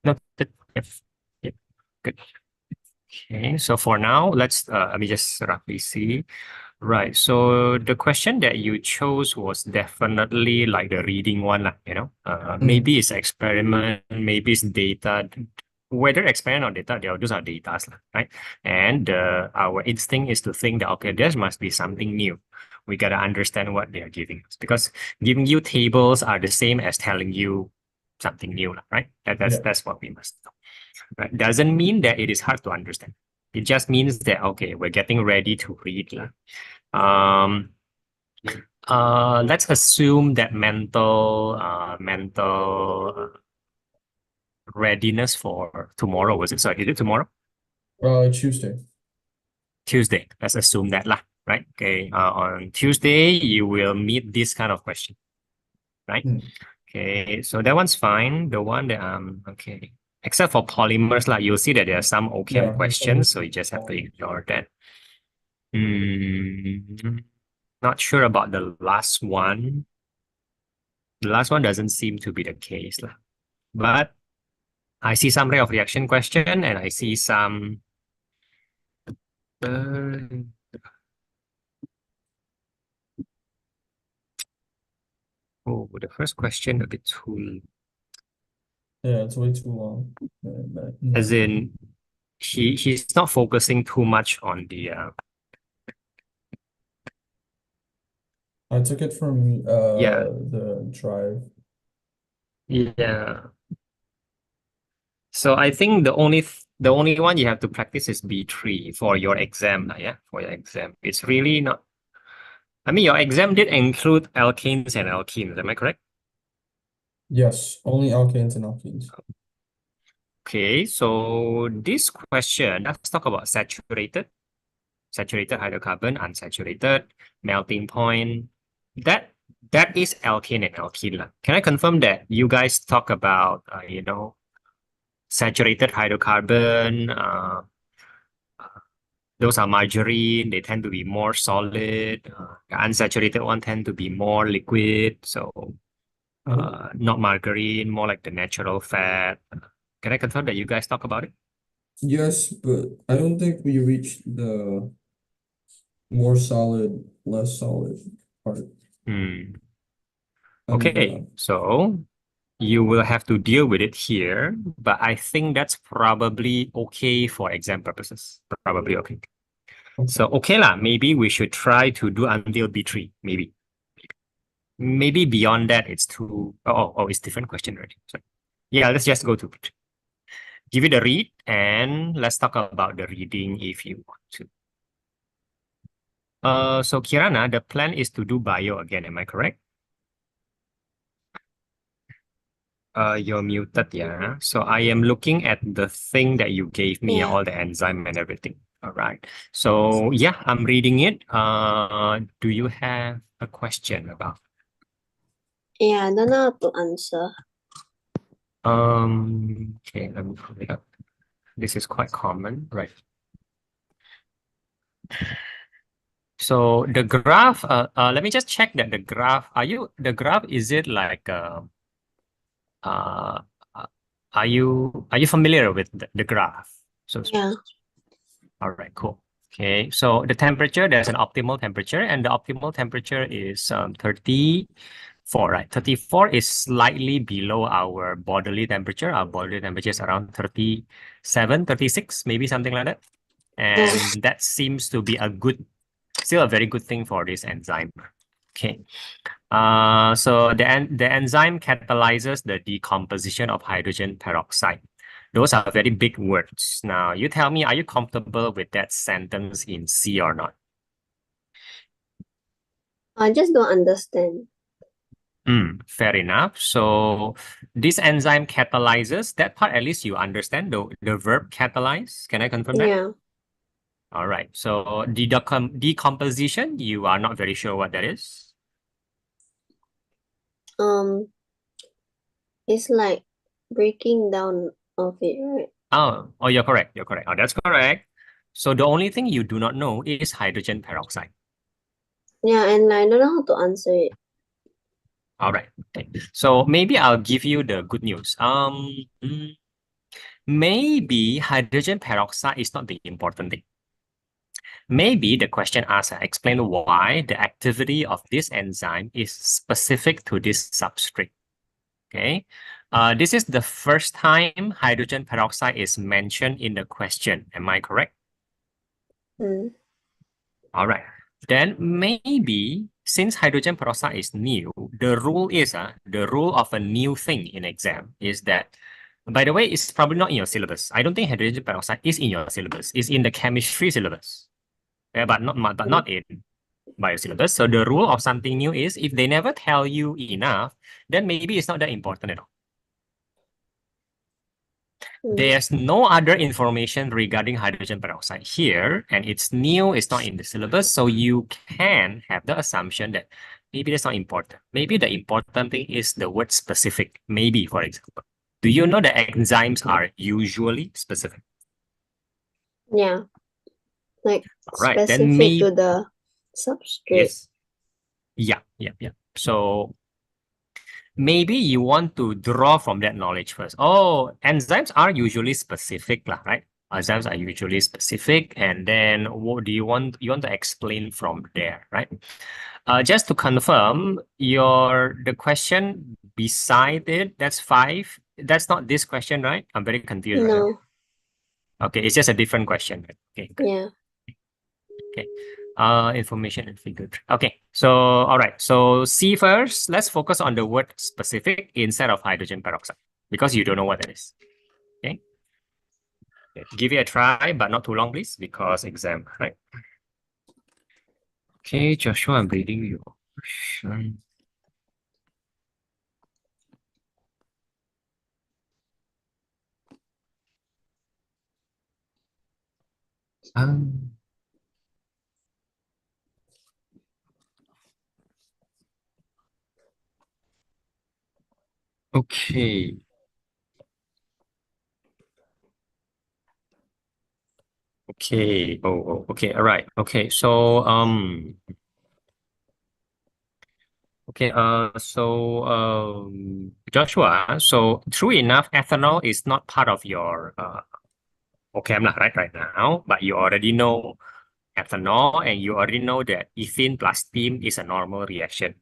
Noted. Yep. Yep. Good. Okay, so for now, let me just roughly see. Right. So the question that you chose was definitely like the reading one, lah, maybe it's experiment, maybe it's data. Whether experiment or data, those are data, right? And our instinct is to think that, okay, there must be something new. We got to understand what they are giving us, because giving you tables are the same as telling you something new, right? That's what we must know. Right? Doesn't mean that it is hard to understand. It just means that, okay, we're getting ready to read. Let's assume that mental readiness for tomorrow, was it? Sorry, is it tomorrow? Tuesday. Tuesday. Let's assume that lah, right? Okay. On Tuesday, you will meet this kind of question, right? Mm. Okay, so that one's fine. The one that okay. Except for polymers, like you'll see that there are some OChem questions, so you just have to ignore that. Not sure about the last one. The last one doesn't seem to be the case, lah. But I see some rate of reaction question, and I see some. Oh, the first question a bit too. Yeah, it's way too long. As in, he's not focusing too much on the. I took it from Yeah. the drive. Yeah. So I think the only one you have to practice is B3 for your exam. Yeah, for your exam. It's really not. I mean, your exam did include alkanes and alkenes. Am I correct? Yes, only alkanes and alkenes. Okay, so this question, let's talk about saturated hydrocarbon, unsaturated, melting point. That that is alkane and alkene lah. Can I confirm that you guys talk about saturated hydrocarbon? Those are margarine. They tend to be more solid. The unsaturated one tend to be more liquid. So not margarine, more like the natural fat. Can I confirm that you guys talk about it? Yes, but I don't think we reached the more solid, less solid part. Okay, so you will have to deal with it here, but I think that's probably okay for exam purposes. Probably okay. So okay lah, maybe we should try to do until B3, maybe. Maybe beyond that, it's too. It's different question already. Sorry. Yeah, let's just go to B3. Give it a read, and let's talk about the reading if you want to. So Kirana, the plan is to do bio again. Am I correct? You're muted, yeah. So I am looking at the thing that you gave me, Yeah. all the enzyme and everything. All right. So yeah, I'm reading it. Do you have a question about? Yeah, I don't know how to answer. Okay, let me pull it up. This is quite common, right? So the graph, let me just check that the graph, the graph, is it like, are you familiar with the graph? So Yeah. all right, cool. Okay, so the temperature, there's an optimal temperature, and the optimal temperature is 34, right? 34 is slightly below our bodily temperature. Our bodily temperature is around 37, 36, maybe something like that. And that seems to be still a very good thing for this enzyme. Okay. So the enzyme catalyzes the decomposition of hydrogen peroxide. Those are very big words. Now, you tell me, are you comfortable with that sentence in C or not? I just don't understand. Fair enough. So this enzyme catalyzes, that part at least you understand, the verb catalyze. Can I confirm that? Yeah. All right. So the decomposition, you are not very sure what that is? It's like breaking down of it, right? Oh, you're correct. You're correct. Oh, that's correct. So the only thing you do not know is hydrogen peroxide. Yeah, and I don't know how to answer it. All right. Okay. So maybe I'll give you the good news. maybe hydrogen peroxide is not the important thing. Maybe the question asks, explain why the activity of this enzyme is specific to this substrate. Okay, this is the first time hydrogen peroxide is mentioned in the question. Am I correct? Mm. All right. Then maybe since hydrogen peroxide is new, the rule of a new thing in exam is that, by the way, it's probably not in your syllabus. I don't think hydrogen peroxide is in your syllabus. It's in the chemistry syllabus, but not in bio syllabus. So the rule of something new is if they never tell you enough, then maybe it's not that important at all. Mm. There's no other information regarding hydrogen peroxide here, and it's new, it's not in the syllabus, so you can have the assumption that maybe that's not important. Maybe the important thing is the word specific. Maybe, for example. Do you know that enzymes are usually specific? Yeah. Like All right, then specific maybe to the substrate. yes. Yeah. So maybe you want to draw from that knowledge first. Oh, enzymes are usually specific, lah, right? Enzymes are usually specific, and then what do you want? You want to explain from there, right? Just to confirm, the question beside it, that's 5. That's not this question, right? I'm very confused right now. No. Okay, it's just a different question. Okay, good. Yeah. Okay. Information and figure. Okay. So, all right. So C first, let's focus on the word specific instead of hydrogen peroxide because you don't know what that is. Okay. Give it a try, but not too long, please, because exam, right? Okay, Joshua, I'm reading your question. Okay. Okay. Okay. All right. Okay. So, okay. Joshua, so true enough, ethanol is not part of your vocab right now, but you already know ethanol and you already know that ethene plus steam is a normal reaction.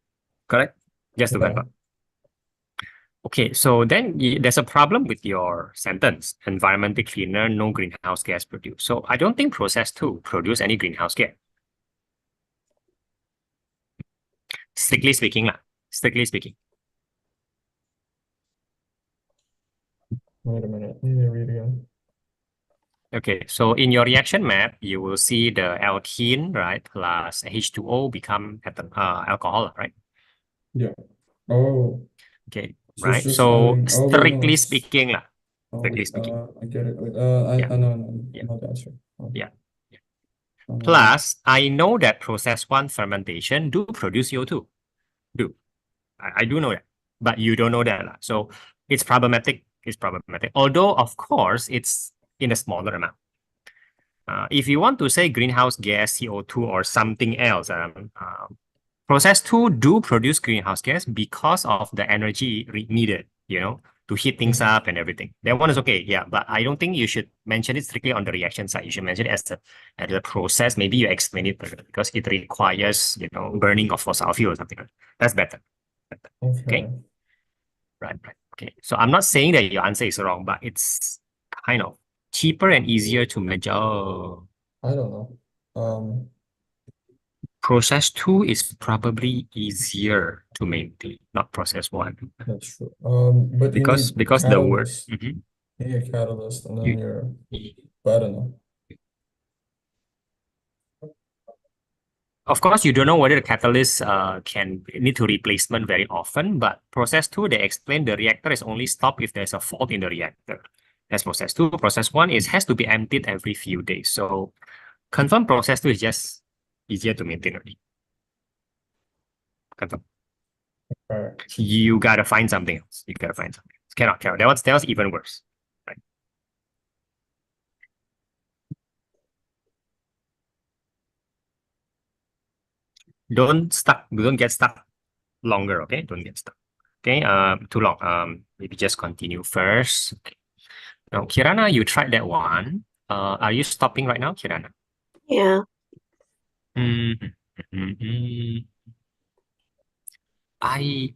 Correct? Just to Yeah. confirm. Okay, so then there's a problem with your sentence. Environmentally cleaner, no greenhouse gas produced. So I don't think process 2 produce any greenhouse gas. Strictly speaking, lah. Strictly speaking. Wait a minute. Let me read again. Okay, so in your reaction map, you will see the alkene, right, plus H2O become alcohol, right? Yeah. Oh. Okay, So it's right? just So adding. Oh wait, no. strictly It's speaking, lah. oh, Strictly speaking. I get it. Yeah. I know. Yeah. No, that's right. Oh. Yeah. Um, Plus, I know that process 1 fermentation do produce CO2. Do. I do know that, but you don't know that, lah. So it's problematic. It's problematic. Although, of course, it's in a smaller amount. If you want to say greenhouse gas, CO2, or something else, process 2 do produce greenhouse gas because of the energy needed, to heat things up and everything. That one is okay, yeah, but I don't think you should mention it strictly on the reaction side. You should mention it as a process. Maybe you explain it better because it requires, burning of fossil fuel or something like that. That's better. Okay. Right. Okay. So I'm not saying that your answer is wrong, but it's kind of cheaper and easier to measure. I don't know. Process 2 is probably easier to maintain, not process 1. That's true. But because you need the word. catalyst. You need a catalyst, and then but I don't know. Of course, you don't know whether the catalyst can need to replacement very often, but process 2, they explain the reactor is only stopped if there's a fault in the reactor. That's process 2. Process 1 has to be emptied every few days. So confirm process 2 is just easier to maintain already. Confirm. Right. You gotta find something else. Cannot. That was even worse. Right? Don't get stuck longer, okay? Don't get stuck. Okay, too long. Maybe just continue first. Okay. Now, Kirana, you tried that one. Are you stopping right now, Kirana? Yeah. Mm, mm, mm. I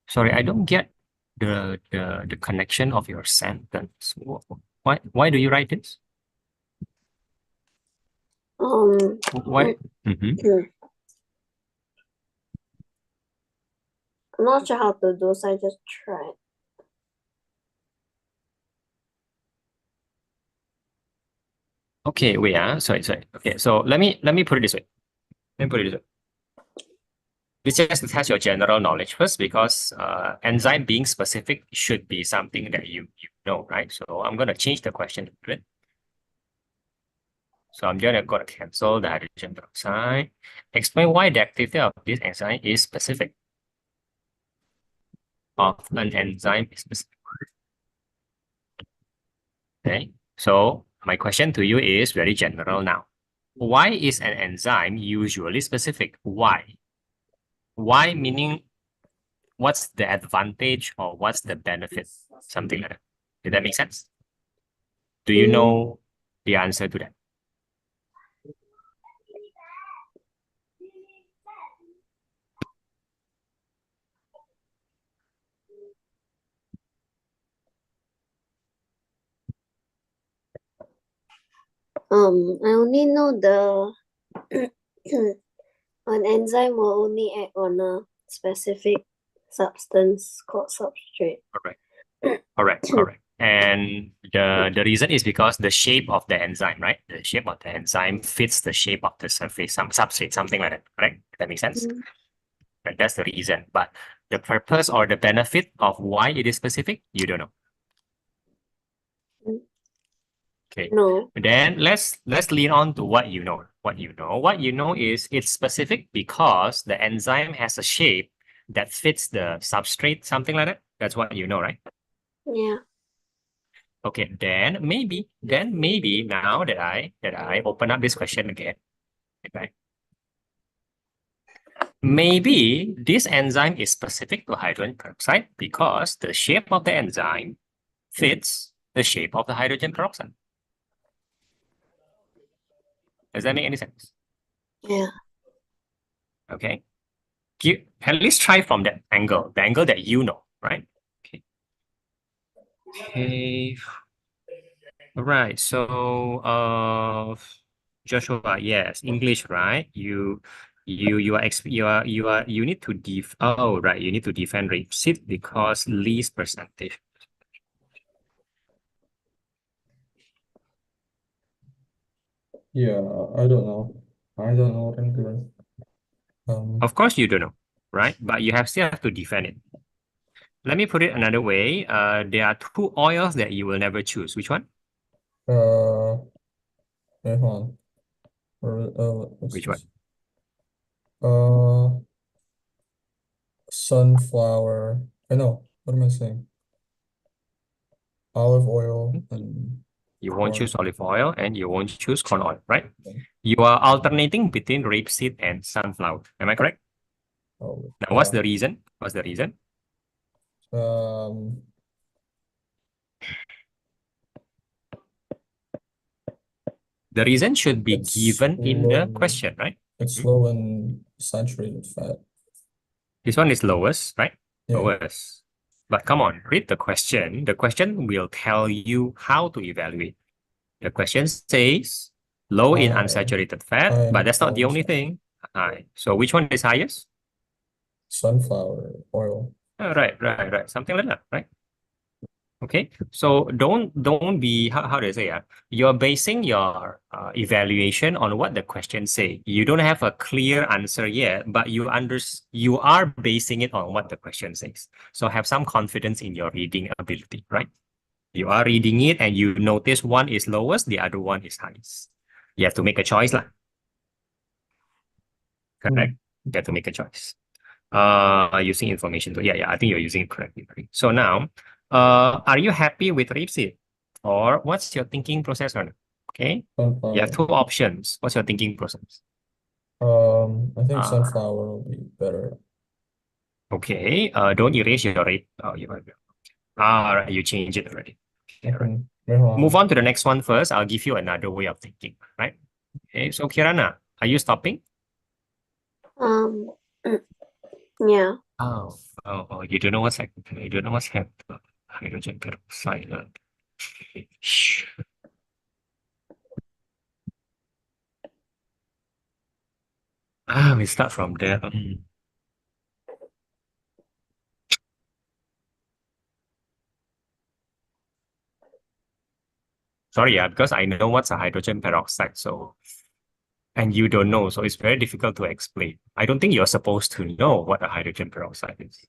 sorry, I don't get the connection of your sentence. Why do you write this? Why? I'm not sure how to do, so I just tried. Okay, wait. Sorry. Okay, so let me put it this way. Let me put it this way. This just to test your general knowledge first, because enzyme being specific should be something that you know, right? So I'm gonna change the question a bit. So I'm gonna cancel the hydrogen peroxide. Explain why the activity of this enzyme is specific. Of an enzyme is specific. Okay. So my question to you is very general now. Why is an enzyme usually specific? Why? Why meaning what's the advantage or what's the benefit? Something like that. Did that make sense? Do you know the answer to that? I only know an enzyme will only act on a specific substance called substrate. Correct. And the reason is because the shape of the enzyme, right? The shape of the enzyme fits the shape of the surface, some substrate, something like that, correct? That makes sense? Right, that's the reason. But the purpose or the benefit of why it is specific, you don't know. Okay. No. Then let's lean on to what you know. What you know is it's specific because the enzyme has a shape that fits the substrate, something like that. That's what you know, right? Yeah. Okay, then maybe now that I open up this question again, okay, maybe this enzyme is specific to hydrogen peroxide because the shape of the enzyme fits the shape of the hydrogen peroxide. Does that make any sense? Yeah. Okay. At least try from that angle, the angle that you know, right? Okay. Okay. All right. So, Joshua, yes, English, right? You need to you need to defend rapeseed because least percentage. Yeah, I don't know. I don't know what I'm doing. Of course you don't know, right? But you still have to defend it. Let me put it another way. There are two oils that you will never choose. Which one? Wait, hold on. What's Which one? this? Sunflower. I know. What am I saying? Olive oil and You won't choose olive oil and you won't choose corn oil, right? corn. You are alternating between rapeseed and sunflower. Am I correct? Oh, Now, what's the reason? What's the reason? um, The reason should be it's given in the low. question, right? It's low in saturated fat. This one is lowest, right? Yeah. Lowest. But come on, read the question. The question will tell you how to evaluate. The question says low in High, unsaturated fat, high but in that's not the only polyunsaturated. thing. High. So which one is highest? Sunflower oil. Right. Something like that, right? Okay, so don't be how do I say you're basing your evaluation on what the question say. You don't have a clear answer yet, but you are basing it on what the question says. So have some confidence in your reading ability, right? You are reading it and you notice one is lowest, the other one is highest. You have to make a choice, lah. Correct? You have to make a choice. Using information. Yeah, I think you're using it correctly. So now, are you happy with rapeseed? Or what's your thinking process on it? Okay. You have Sunflower. two options. What's your thinking process? I think sunflower will be better. Okay. Don't erase your rate. Oh, you right. You change it already. Okay, right. Wait, hold Move on to the next one first. I'll give you another way of thinking, right? Okay. So Kirana, are you stopping? Um, yeah. You don't know what's happening. You don't know what's happening. Hydrogen peroxide. Shh. We start from there. Sorry, because I know what's a hydrogen peroxide, and you don't know, so it's very difficult to explain. I don't think you're supposed to know what a hydrogen peroxide is.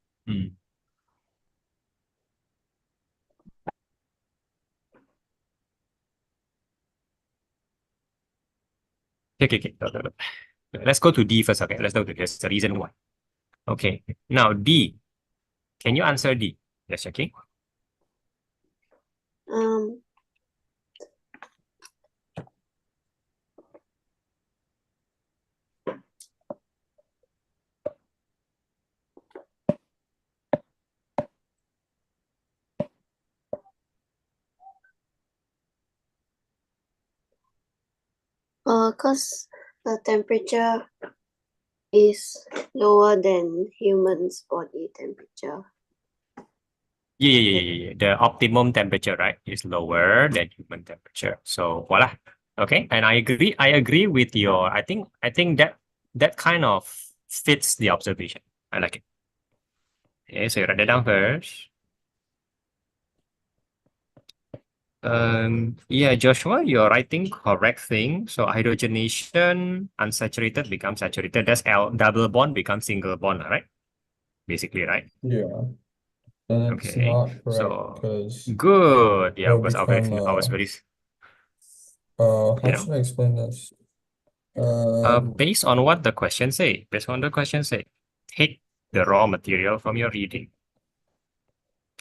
Okay. No. Let's go to D first. Okay, let's go to this. The reason why. Okay, now D. Can you answer D? Yes, okay. Um, cause the temperature is lower than humans' body temperature. Yeah. The optimum temperature, right, is lower than human temperature. So voila. Okay, and I agree with your. I think that kind of fits the observation. I like it. Okay, so you write that down first. Yeah, Joshua, you're writing correct thing. So hydrogenation, unsaturated becomes saturated. That's L double bond becomes single bond, right? Basically, right? Yeah, and it's Okay. not correct So because good. Yeah, it'll because become you how know, should I explain this? based on what the question say, take the raw material from your reading.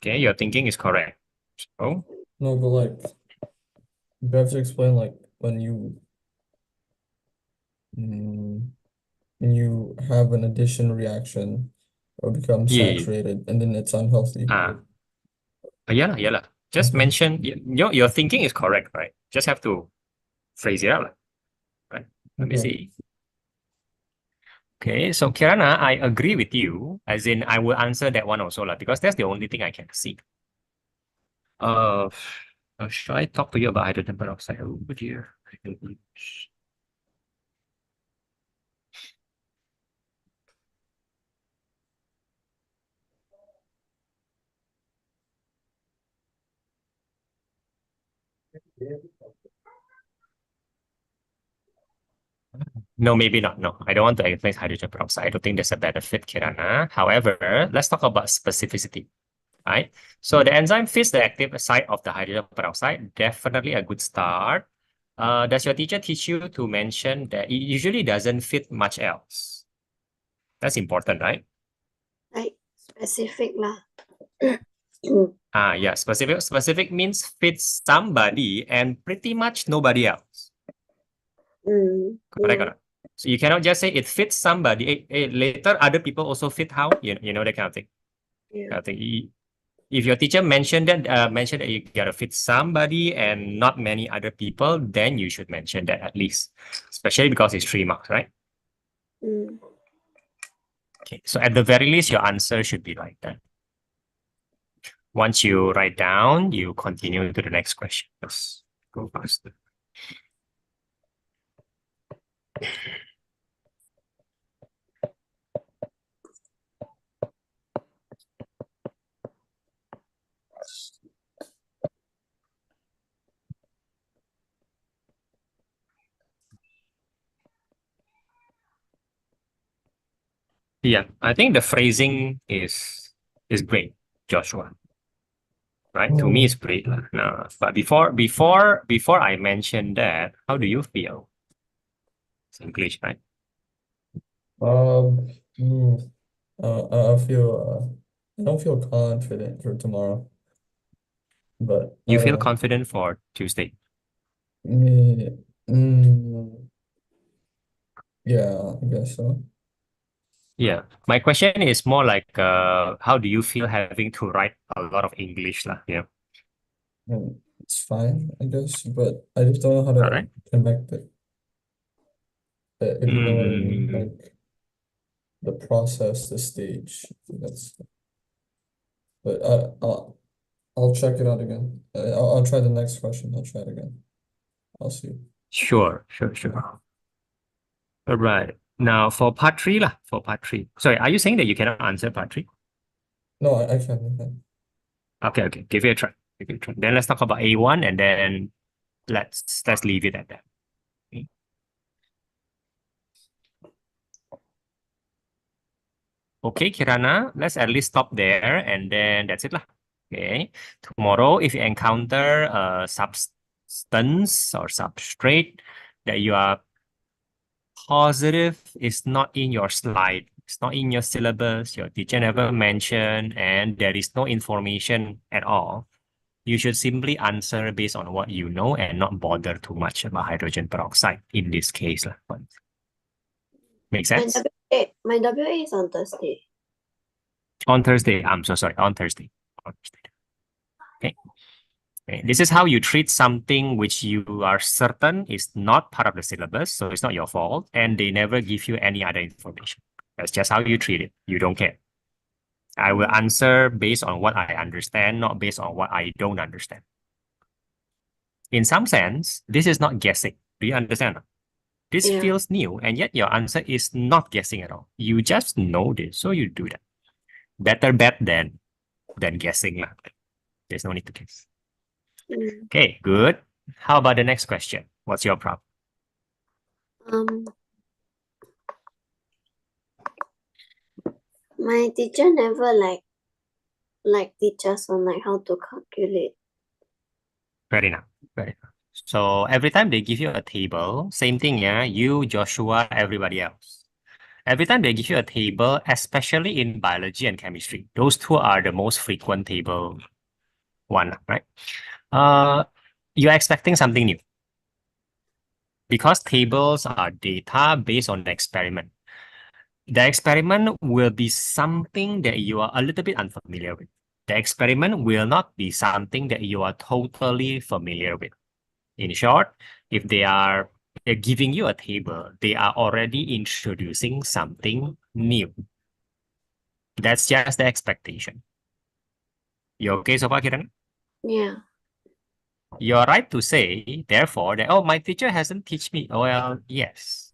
Okay, your thinking is correct. So No, but like you have to explain like mm, when you have an addition reaction, it'll become yeah. saturated and then it's unhealthy. Yeah. Just Okay. mention your thinking is correct, right? Just have to phrase it out, right? Let me Okay. see. Okay, so Kirana, I agree with you, as in I will answer that one also, because that's the only thing I can see. Uh, should I talk to you about hydrogen peroxide? Oh dear. No, maybe not. No, I don't want to explain hydrogen peroxide. I don't think there's a benefit, Kirana. However, let's talk about specificity, right? So the enzyme fits the active site of the hydrogen peroxide. Definitely a good start. Does your teacher teach you to mention that it usually doesn't fit much else? That's important, right? Like specific lah. Yeah, specific means fits somebody and pretty much nobody else. Correct or Yeah. not? So you cannot just say it fits somebody. Later other people also fit how? You know that kind of thing. Yeah. If your teacher mentioned that you gotta fit somebody and not many other people, then you should mention that at least, especially because it's 3 marks, right? Okay, so at the very least, your answer should be like that. Once you write down, you continue to the next question. Let's go faster. Yeah, I think the phrasing is great, Joshua. Right? To me, it's great. No, but before I mention that, how do you feel? It's English, right? Um, mm, I don't feel confident for tomorrow, but I You don't feel know. confident for Tuesday. Mm, mm, yeah, I guess so. Yeah. My question is more like, how do you feel having to write a lot of English lah? Yeah. It's fine, I guess, but I just don't know how All to right. connect it. If you know what I mean, Mm, like the process, the stage. That's. But I'll check it out again. I'll try the next question. I'll try it again. I'll see. sure. All right. Now for part three lah. For part three. Sorry, are you saying that you cannot answer part three? No, I can. Okay. Give it a try. Then let's talk about A1 and then let's leave it at that. Okay, Kirana, let's at least stop there and then that's it lah. Okay. Tomorrow, if you encounter a substance or substrate that you are positive is not in your slide, it's not in your syllabus, your teacher never mentioned, and there is no information at all, you should simply answer based on what you know and not bother too much about hydrogen peroxide in this case lah. Make My sense? my WA is on Thursday. On Thursday, I'm so sorry, on Thursday. Okay. Okay. This is how you treat something which you are certain is not part of the syllabus, so it's not your fault, and they never give you any other information. That's just how you treat it. You don't care. I will answer based on what I understand, not based on what I don't understand. In some sense, this is not guessing. Do you understand? This Yeah. feels new, and yet your answer is not guessing at all. You just know this, so you do that. Better bet than guessing lah. There's no need to guess. Mm. Okay, good. How about the next question? What's your problem? My teacher never teach us on like how to calculate. Fair enough. So every time they give you a table, same thing, yeah, you, Joshua, everybody else. Every time they give you a table, especially in biology and chemistry, those two are the most frequent table one, right? You're expecting something new. Because tables are data based on the experiment. The experiment will be something that you are a little bit unfamiliar with. The experiment will not be something that you are totally familiar with. In short, if they're giving you a table, they are already introducing something new. That's just the expectation. You okay so far, Kiran? Yeah. You're right to say, therefore, that, oh, my teacher hasn't teach me. Well, yes.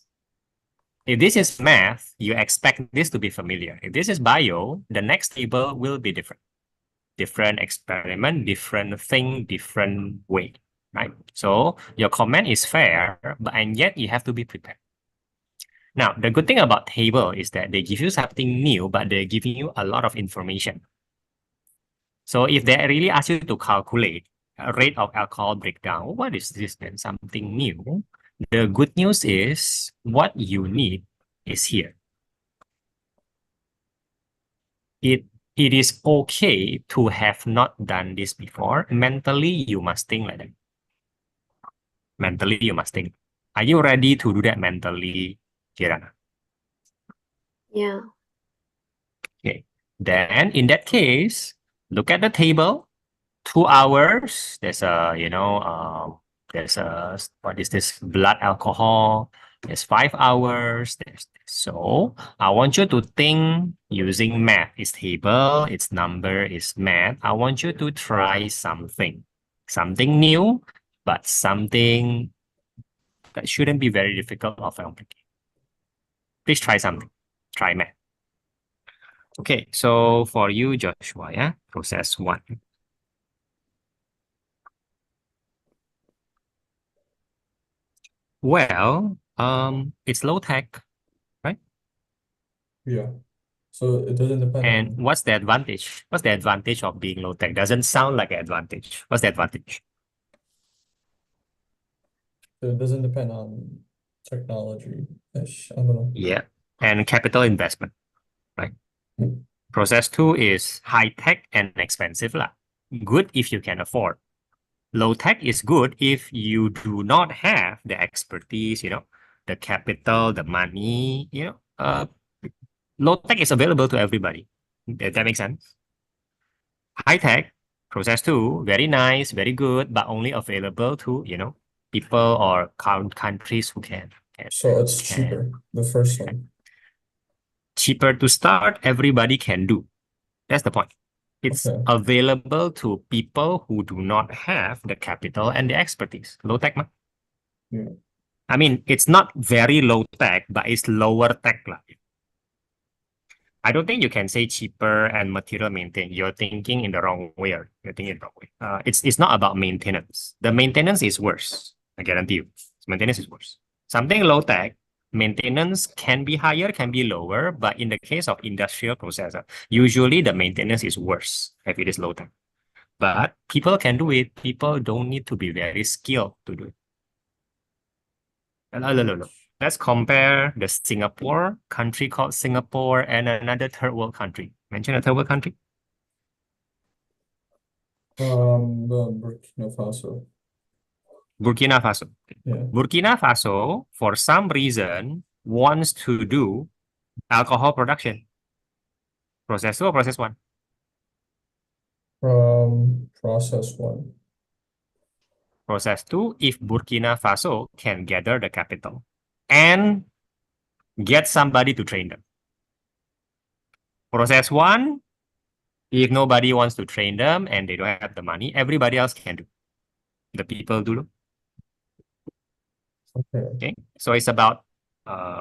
If this is math, you expect this to be familiar. If this is bio, the next table will be different. Different experiment, different thing, different way, right? So your comment is fair, and yet you have to be prepared. Now, the good thing about table is that they give you something new, but they're giving you a lot of information. So if they really ask you to calculate a rate of alcohol breakdown, what is this then? Something new. The good news is what you need is here. It is okay to have not done this before. Mentally, you must think like that. Mentally, you must think. Are you ready to do that mentally, Kirana? Yeah. Okay. Then in that case, look at the table. 2 hours. There's a, there's a, what is this? Blood alcohol. There's 5 hours. There's this. So I want you to think using math. It's table, it's number, it's math. I want you to try something new, but something that shouldn't be very difficult or complicated. Please try something. Try math. Okay, so for you, Joshua, yeah, process 1. Well, it's low tech, right? Yeah. So it doesn't depend And on. what's the advantage? What's the advantage of being low tech? Doesn't sound like an advantage. What's the advantage? So it doesn't depend on technology-ish. I don't know. Yeah. And capital investment, right? Mm. Process 2 is high tech and expensive lah. Good if you can afford. Low tech is good if you do not have the expertise, the capital, the money, Low tech is available to everybody. That makes sense. High tech, process 2, very nice, very good, but only available to, people or countries who can. So it's cheaper, the first one. Cheaper to start, everybody can do. That's the point. It's Okay. available to people who do not have the capital and the expertise. Low tech, Yeah. I mean, it's not very low tech, but it's lower tech. I don't think you can say cheaper and material maintain. You're thinking in the wrong way. You're thinking in the wrong way. It's not about maintenance. The maintenance is worse. I guarantee you. Maintenance is worse. Something low tech, maintenance can be higher, can be lower, but in the case of industrial processor, usually the maintenance is worse if it is low tech. But people can do it. People don't need to be very skilled to do it. No. Let's compare the Singapore country called Singapore and another third world country. Mention a third world country. Burkina Faso. Burkina Faso. Yeah. Burkina Faso, for some reason, wants to do alcohol production. Process 2 or process 1? Process 1. Process 2, if Burkina Faso can gather the capital and get somebody to train them. Process 1, if nobody wants to train them and they don't have the money, everybody else can do. The people do. Okay. So it's about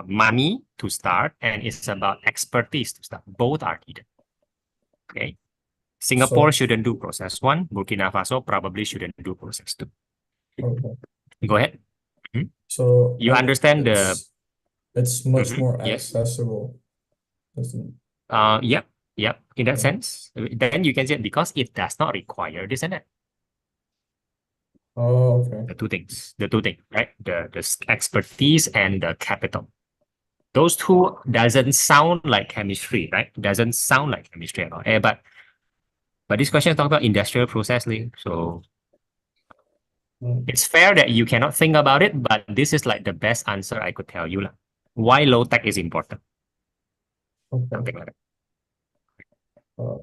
money to start and it's about expertise to start. Both are needed. Okay. Singapore shouldn't do process 1. Burkina Faso probably shouldn't do process 2. Okay. Go ahead. So you understand it's much more yes. accessible, isn't it? Yep. In that sense, then you can say because it does not require this and that. Oh, okay. The two things, right? The expertise and the capital. Those two doesn't sound like chemistry, right? Doesn't sound like chemistry at all. But this question is talking about industrial processing. So it's fair that you cannot think about it, but this is like the best answer I could tell you. Why low tech is important. Okay. Something like that.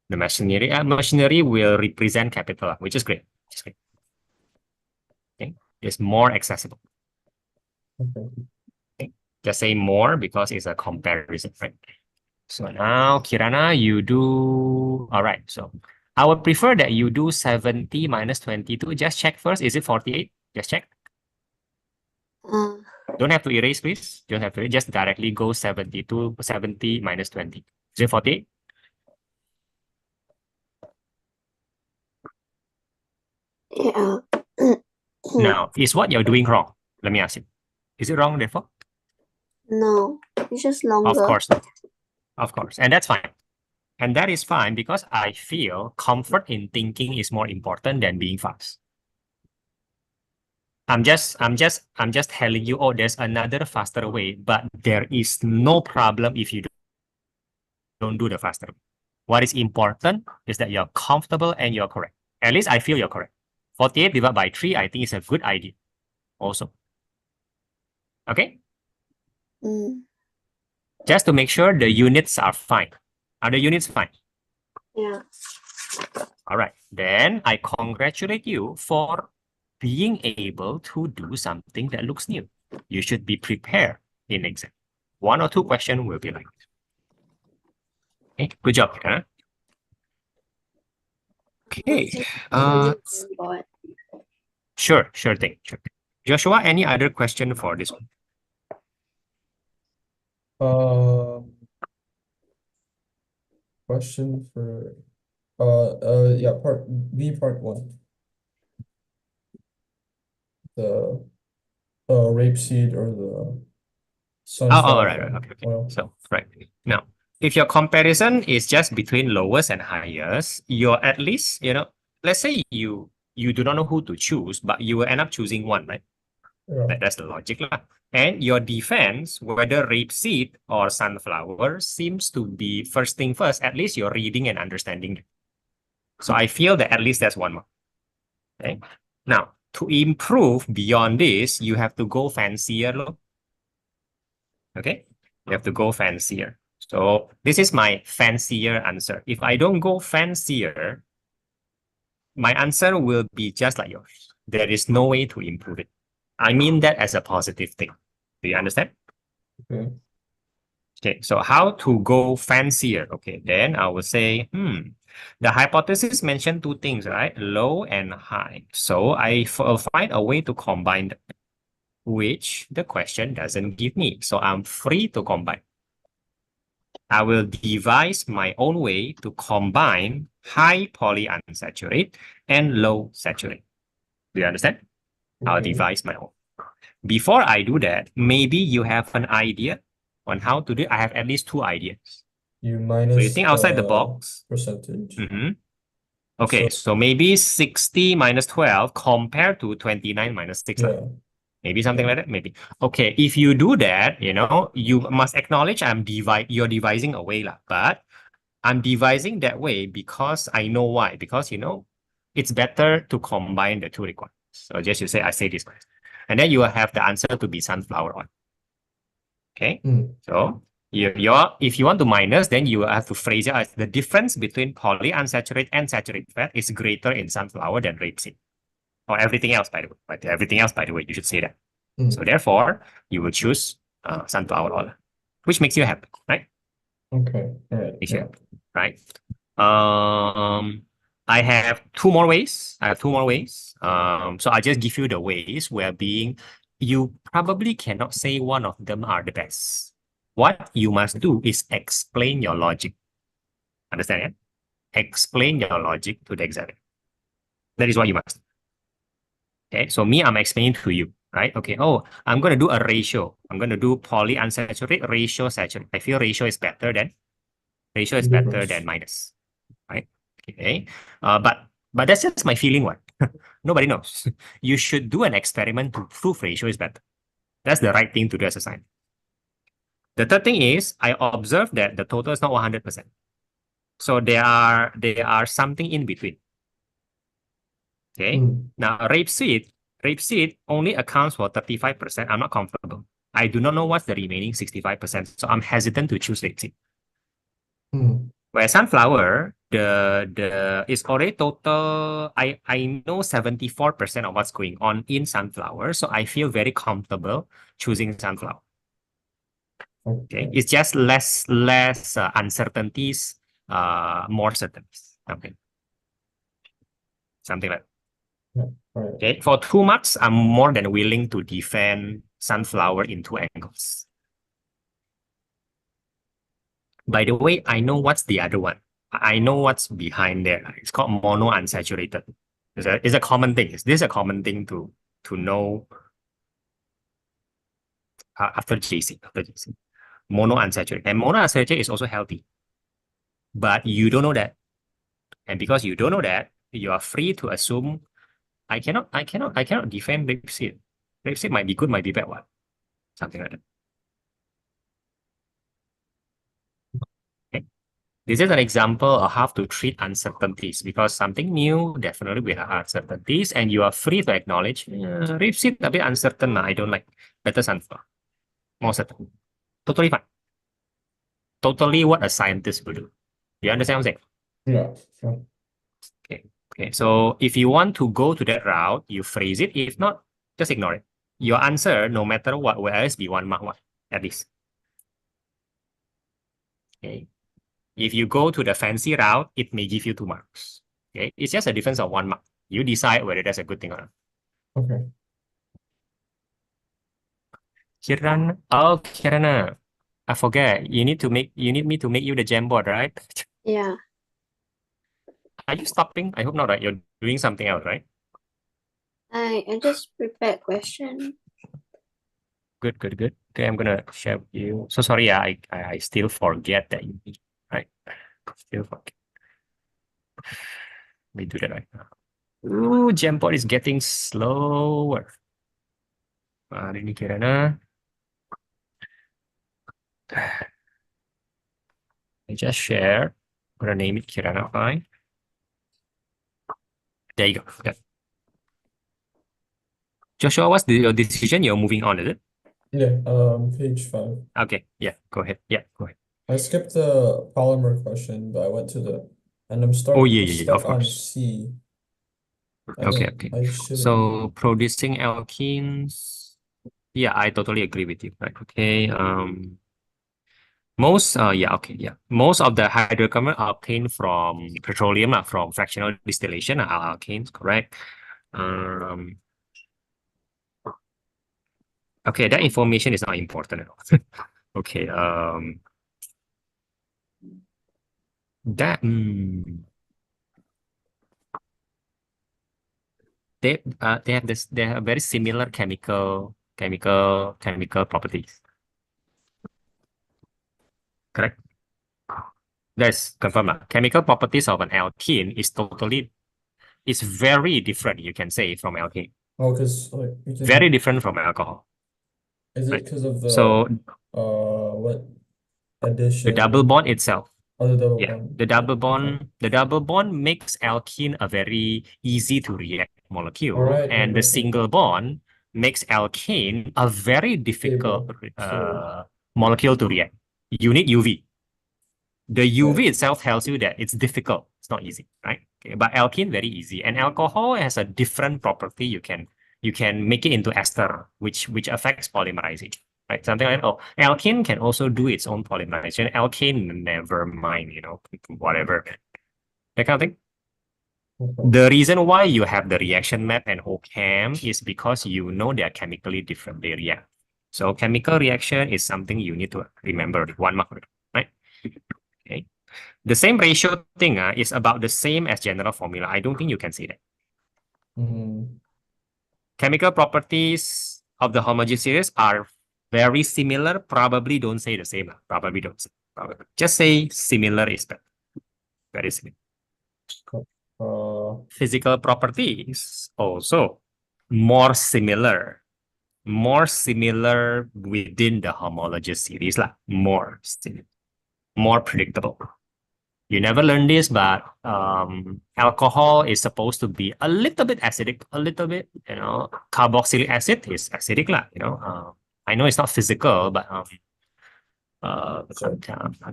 The machinery will represent capital, which is great. Okay. It's more accessible. Okay. Just say more because it's a comparison, right? So now, Kirana, you do, all right. So I would prefer that you do 70 minus 22. Just check first. Is it 48? Just check. Don't have to erase, please. Don't have to. Just directly go 70 minus 20. Is it 48? Yeah. Now, is what you're doing wrong? Let me ask you. Is it wrong, therefore? No, it's just longer. Of course not. Of course. And that's fine. And that is fine because I feel comfort in thinking is more important than being fast. I'm just telling you, oh, there's another faster way, but there is no problem if you don't do the faster way. What is important is that you're comfortable and you're correct. At least I feel you're correct. 48 divided by 3, I think is a good idea also. Okay? Just to make sure the units are fine. Are the units fine? Yeah. All right. Then I congratulate you for being able to do something that looks new. You should be prepared in exam. 1 or 2 questions will be like this. Okay, good job. Huh? Okay. Sure thing. Joshua, any other question for this one? Question for part B, part 1. The rapeseed or the sunflower right. Okay. oil. So, right. Now, if your comparison is just between lowest and highest, you're at least, let's say you do not know who to choose, but you will end up choosing one, right? Yeah. That's the logic. And your defense, whether rapeseed or sunflower, seems to be first thing first. At least you're reading and understanding. So I feel that at least that's one more. Okay. Now, to improve beyond this, you have to go fancier. Okay. You have to go fancier. So this is my fancier answer. If I don't go fancier, my answer will be just like yours. There is no way to improve it. I mean that as a positive thing. Do you understand? Okay. Okay, so how to go fancier? Okay, then I will say, the hypothesis mentioned two things, right? Low and high. So I will find a way to combine them, which the question doesn't give me. So I'm free to combine. I will devise my own way to combine high polyunsaturated and low saturated. Do you understand? I'll Okay. devise my own. Before I do that, maybe you have an idea on how to do it. I have at least two ideas. You So you minus think outside the the box. percentage. Okay, so maybe 60 minus 12 compared to 29 minus 6. Yeah. Maybe something Yeah. like that, maybe. Okay, if you do that, you must acknowledge you're devising a way, but I'm devising that way because I know why. Because, it's better to combine the two requirements. So just you say, I say this. And then you will have the answer to be sunflower oil. Okay, so if you want to minus, then you have to phrase it as the difference between polyunsaturated and saturated fat is greater in sunflower than rapeseed. Or everything else, by the way. But everything else, by the way, you should say that. So therefore, you will choose sunflower oil, which makes you happy, right? Okay. All right. Makes you Yeah. happy, right? I have two more ways. So I just give you the ways where you probably cannot say one of them are the best. What you must do is explain your logic. Understand? Yeah? Explain your logic to the examiner. That is what you must. Okay, so I'm explaining to you, right? Okay, I'm going to do a ratio. I'm going to do polyunsaturated ratio saturated. I feel ratio is better than minus, right? Okay, but that's just my feeling. What nobody knows. You should do an experiment to prove ratio is better. That's the right thing to do as a scientist. The third thing is I observed that the total is not 100%. So there are something in between. Okay. Now rapeseed only accounts for 35%. I'm not comfortable. I do not know what's the remaining 65%. So I'm hesitant to choose rapeseed. Whereas sunflower, the is already total. I know 74% of what's going on in sunflower. So I feel very comfortable choosing sunflower. Okay. It's just less uncertainties, more certainties. Okay. Something like that. Yeah. Right. Okay, for 2 marks, I'm more than willing to defend sunflower in two angles. By the way, I know what's the other one. I know what's behind there. It's called monounsaturated. It's a common thing. Is this a common thing to know after JC? Monounsaturated. And monounsaturated is also healthy. But you don't know that. And because you don't know that, you are free to assume I cannot defend rapeseed. Rapeseed might be good, might be bad one. Something like that. Okay. This is an example of how to treat uncertainties because something new definitely will have uncertainties and you are free to acknowledge rapeseed a bit uncertain. I don't like better sunflower. More certain. Totally fine. Totally what a scientist would do. You understand what I'm saying? Yeah. Okay. So if you want to go to that route, you phrase it. If not, just ignore it. Your answer, no matter what, will always be 1 mark one, at least. Okay. If you go to the fancy route, it may give you 2 marks. Okay. It's just a difference of 1 mark. You decide whether that's a good thing or not. Okay. Kirana. I forget. You need me to make you the Jamboard, right? Yeah. Are you stopping? I hope not, right? You're doing something else, right? I just prepared question. Good. Okay, I'm gonna share with you. So sorry, I still forget that you need, right? Still forget. Let me do that right now. Ooh, Jamboard is getting slower. Ini Kirana. I just share. I'm gonna name it Kirana Fine. There you go. Yeah. Joshua, what's your decision? You're moving on, is it? Yeah. Page 5. Okay. Yeah. Go ahead. I skipped the polymer question, but I went to and I'm Oh, yeah, yeah, yeah, of stuck on course. C. Okay, okay. I shouldn't. So producing alkenes, yeah, I totally agree with you. Right. Okay. Most of the hydrocarbon are obtained from petroleum, from fractional distillation, are alkenes, correct? Um, okay, that information is not important at all. Okay. That they have this. They have very similar chemical properties. Correct. That's confirmed. Chemical properties of an alkene is very different, you can say, from alkene. Oh, because like we Very can. different from alcohol. Is it Right. because of So what the addition? double bond itself. Oh, the double Yeah, bond. the double Okay. bond makes alkene a very easy to react All molecule, right. and the Okay. single bond makes alkane a very difficult Stable. molecule to react. You need UV. The Right. UV itself tells you that it's difficult. It's not easy, right? Okay, but alkene very easy, and alcohol has a different property. You can make it into ester, which affects polymerization, right? Something like, oh, alkene can also do its own polymerization. Alkane, never mind, whatever, that kind of thing. Okay. The reason why you have the reaction map and OChem is because you know they are chemically different. They react. So chemical reaction is something you need to remember. 1 mark, right? Okay. The same ratio thing is about the same as general formula. I don't think you can say that. Mm-hmm. Chemical properties of the homogeneous series are very similar. Probably don't say the same. Probably don't say. Probably. Just say similar is better. Very similar. Physical properties also more similar. More similar within the homologous series. More similar. More predictable. You never learn this, but alcohol is supposed to be a little bit acidic, a little bit, carboxylic acid is acidic, I know it's not physical, but other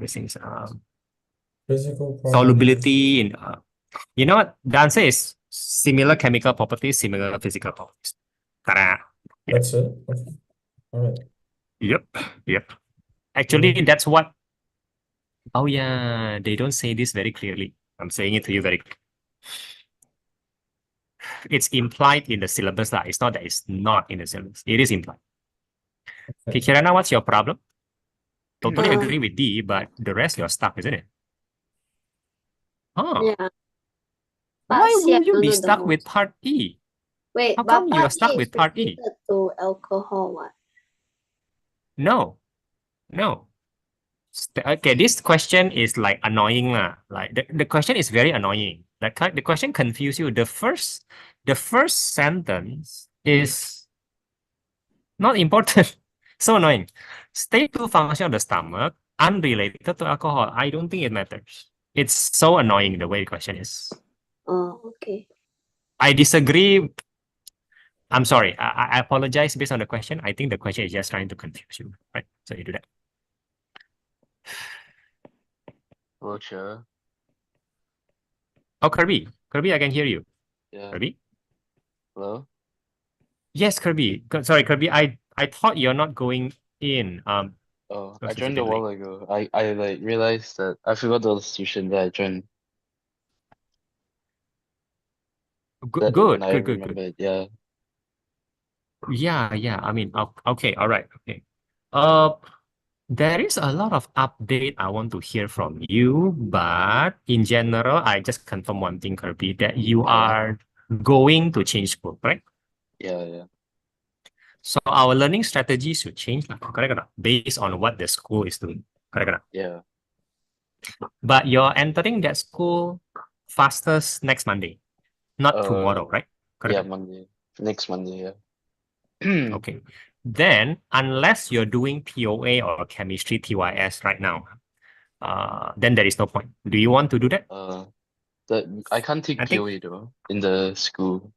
things, Physical properties. solubility in, you know what? The answer is similar chemical properties, similar physical properties. Ta-da. Yeah. That's it. Okay. All right. Yep. Actually, that's what. Oh yeah, they don't say this very clearly. I'm saying it to you very. It's implied in the syllabus. It's not that it's not in the syllabus. It is implied. Okay, Kirana, what's your problem? Totally agree with D, but the rest you're stuck, isn't it? Huh. Yeah. Why C, I will you don't be know the stuck with most. part E? Wait, How but come you are part stuck E is with part E? related to alcohol, what? No. Okay, this question is annoying. Like the question is very annoying. The question confuse you. The first sentence is not important. So annoying. State 2 function of the stomach, unrelated to alcohol. I don't think it matters. It's so annoying the way the question is. Oh, okay. I disagree. I'm sorry. I apologize based on the question. I think the question is just trying to confuse you, right? So you do that. Oh, sure. Oh, Kirby, I can hear you. Yeah. Kirby? Hello? Yes, Kirby. Sorry, Kirby. I thought you're not going in. Oh, I Because it's a joined a bit late. while ago. I realized that I forgot the institution that I joined. That when I Good. remembered, yeah. Yeah. I mean, okay, all right, okay. There is a lot of update I want to hear from you, but in general, I just confirm one thing, Kirby, that you are going to change school, correct? Yeah. So our learning strategy should change, correct or not? Based on what the school is doing, correct or not? Yeah. But you're entering that school fastest next Monday, not tomorrow, right? Correct. Yeah, Monday. Next Monday, yeah. Okay. Then, unless you're doing POA or chemistry TYS right now, then there is no point. Do you want to do that? I can't take I think POA though in the school.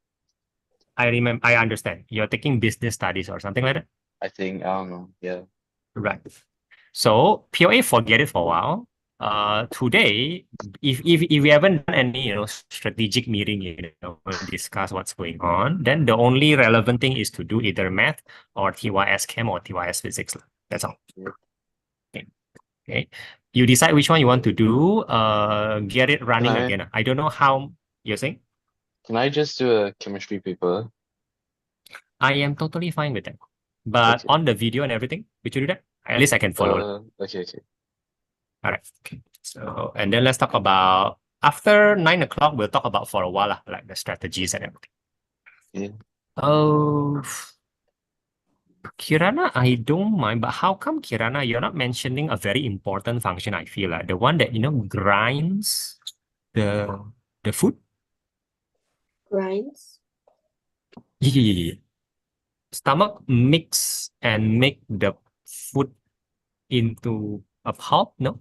I understand. You're taking business studies or something like that. I think, I don't know. Yeah. Right. So POA, forget it for a while. Today, if we haven't done any strategic meeting, discuss what's going on, then the only relevant thing is to do either math or TYS Chem or TYS Physics. That's all. Okay. Okay. You decide which one you want to do. Get it running I- again. I don't know how you're saying. Can I just do a chemistry paper? I am totally fine with that. But Okay. on the video and everything, would you do that? At least I can follow. Okay. All right. Okay. So, and then let's talk about after 9 o'clock, we'll talk about for a while, like the strategies and everything. Yeah. Oh, Kirana, I don't mind, but how come Kirana, you're not mentioning a very important function? I feel like the one that grinds the food. Grinds. Yeah. Stomach mix and make the food into a pulp, no?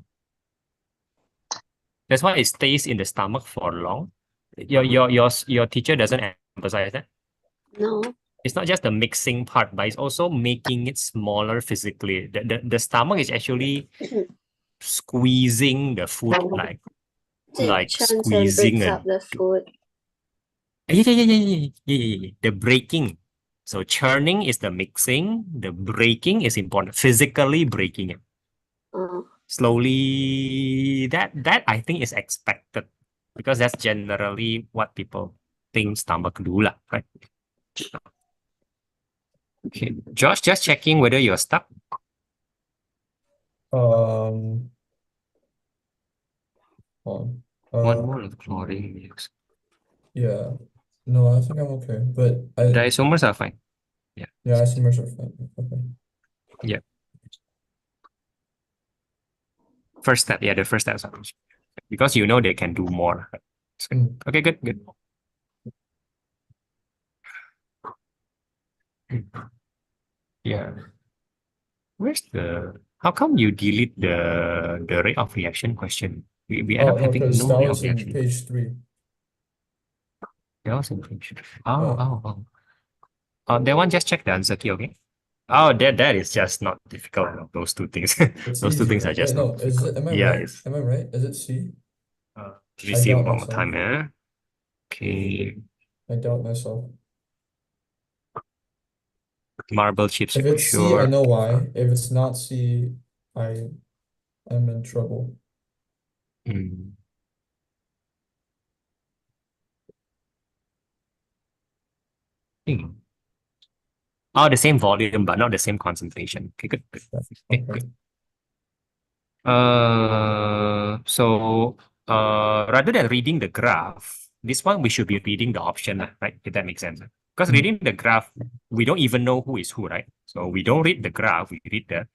That's why it stays in the stomach for long. Your teacher doesn't emphasize that. No. It's not just the mixing part, but it's also making it smaller physically. The stomach is actually squeezing the food like It churns and squeezing breaks a up the food. yeah. The breaking. So churning is the mixing, the breaking is important. Physically breaking it. Oh. Slowly, that I think is expected because that's generally what people think stomach do lah, right? Okay, Josh, just checking whether you're stuck. Hold on. One more of chlorine. Yes. Yeah. No, I think I'm okay. But The isomers are fine. Yeah. yeah, isomers are fine. Okay. Yeah. First step. Yeah, the first step. Because they can do more. Okay, good. Yeah. How come you delete the rate of reaction question? We end Oh up no, having because no that rate of was in reaction. page 3. That was in page. Yeah. Oh. That one, just check the answer key, okay? Oh, that is just not difficult. Those two things. It's Those two easy, things are right? just Wait, no, not is difficult. it, am I Yeah, right? Am I right? Is it C? let I me see doubt one more myself. time. Okay. I doubt myself. Marble chips, If it's C, I sure. know why. If it's not C, I am in trouble. Hmm. Oh, the same volume, but not the same concentration. Okay, good. Okay, Okay. good. So rather than reading the graph, this one we should be reading the option, right? If that makes sense. Because reading the graph, we don't even know who is who, right? So we don't read the graph, we read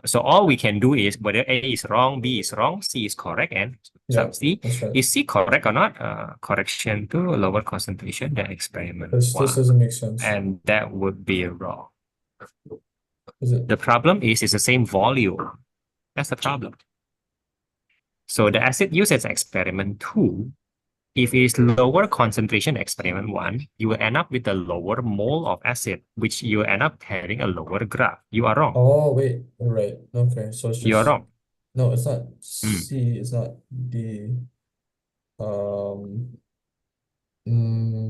so all we can do is whether A is wrong, B is wrong, C is correct, and Yeah, sub C. that's right. Is C correct or not? Correction to a lower concentration than experiment This one. doesn't make sense. And that would be wrong. Is it? The problem is it's the same volume. That's the problem. So the acid used as experiment 2, if it is lower concentration experiment 1, you will end up with a lower mole of acid, which you will end up having a lower graph. You are wrong. Oh, wait. Right. Okay. So it's You are just, wrong. no, it's not C, it's not D.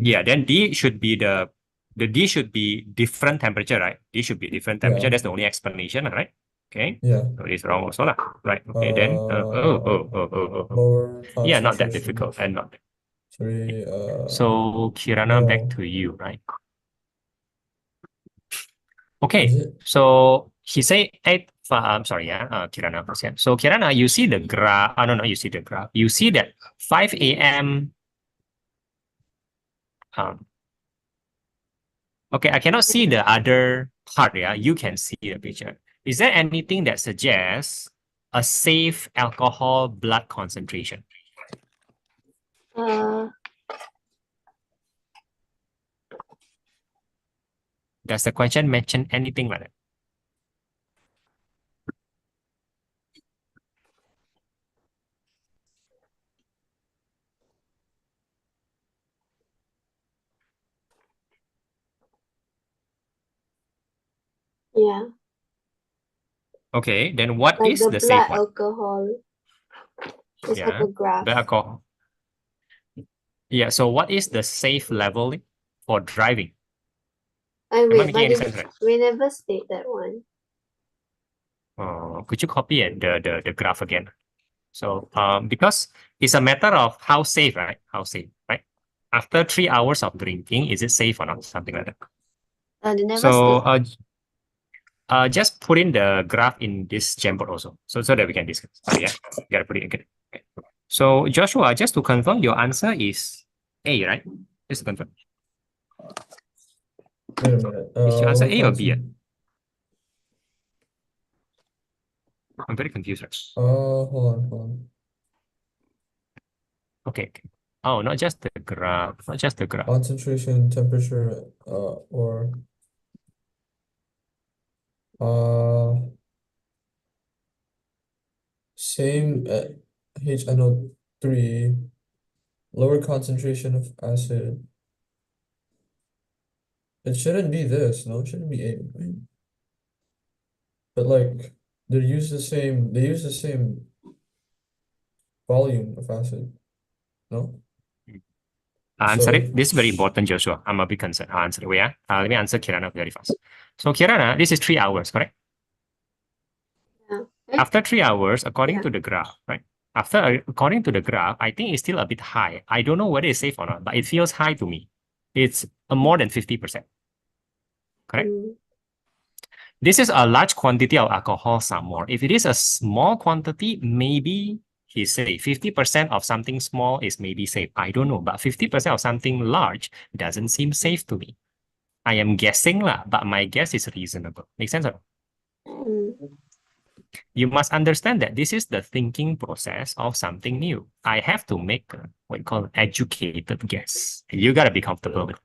Yeah, then D should be the D should be different temperature, right? D should be different temperature. Yeah. That's the only explanation, right? Okay. Yeah. So it's wrong also, lah. Right. Okay, then Lower yeah, not that concentration. difficult and not. 3, So Kirana, no. back to you, right? Okay, Is it? so he say I'm sorry, Kirana first, yeah. So Kirana, you see the graph. No, you see the graph. You see that 5 a.m. Okay, I cannot see the other part. Yeah, you can see the picture. Is there anything that suggests a safe alcohol blood concentration? Does the question mention anything like that? Yeah. Okay, then what Like is the the blood safe one? alcohol. It's like Yeah, a graph. blood alcohol. Yeah, so what is the safe level for driving? And Am I wait, making but any sense, right? we never state that one. Could you copy it, the graph again? So because it's a matter of how safe, right? How safe, right? After 3 hours of drinking, is it safe or not? Something like that. They never So state. just put in the graph in this Jamboard also, so that we can discuss. Yeah, you gotta put it again. Okay. So Joshua, just to confirm, your answer is A, right? Just to confirm. Wait a minute. Is your answer Lower A or B? I'm very confused. Right? Hold on. Okay. Oh, not just the graph, not just the graph. Concentration, temperature, or same at HNO3, lower concentration of acid. It shouldn't be this, no, it shouldn't be A, right? But like they use the same volume of acid, no? Answer So it. This is very important, Joshua. I'm a bit concerned. I'll answer it. Wait, let me answer Kirana very fast. So Kirana, this is 3 hours, correct? Yeah. After 3 hours, according Yeah. to the graph, right? According to the graph, I think it's still a bit high. I don't know whether it's safe or not, but it feels high to me. It's more than 50%. Correct? This is a large quantity of alcohol some more. If it is a small quantity, maybe he's safe. 50% of something small is maybe safe. I don't know, but 50% of something large doesn't seem safe to me. I am guessing lah, but my guess is reasonable. Make sense? Or not? You must understand that this is the thinking process of something new. I have to make what you call educated guess. You gotta be comfortable with it.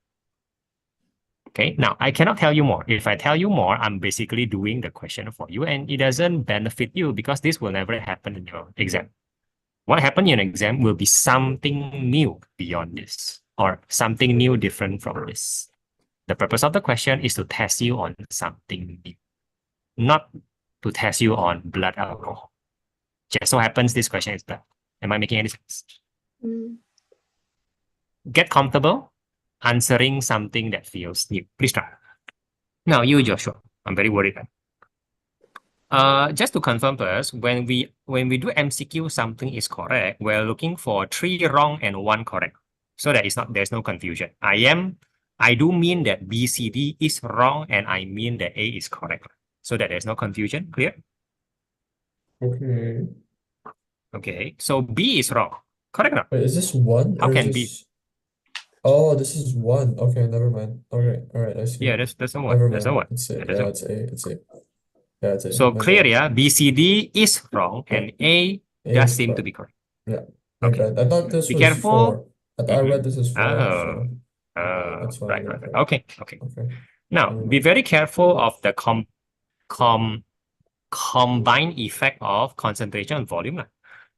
Okay, now I cannot tell you more. If I tell you more, I'm basically doing the question for you and it doesn't benefit you because this will never happen in your exam. What happened in an exam will be something new beyond this or something new different from this. The purpose of the question is to test you on something new, not to test you on blood alcohol. Just so happens this question is blood. Am I making any sense? Get comfortable answering something that feels new. Please try. Now you, Joshua, I'm very worried. Just to confirm first, when we do MCQ, something is correct. We're looking for 3 wrong and 1 correct, so that there's no confusion. I do mean that B, C, D is wrong, and I mean that A is correct, so that there's no confusion. Clear? okay. Okay. So B is wrong. Correct or not? Wait, is this one How or can is B? this? Oh, this is one. Okay, never mind. Okay, all right, I see. Yeah, there's no one. Never There's no mind. one. It's A. Yeah, there's Yeah, no- it's A. It's A. Yeah, it's A. So My clear, bad. yeah. B, C, D is wrong, and A A does is seem to correct. be correct. Yeah, my Okay. bad. I thought this Be was careful. 4. I read this as 4, Oh, so that's why I right. got that. Okay. Okay. Now, Never be mind. very careful of the combined effect of concentration and volume.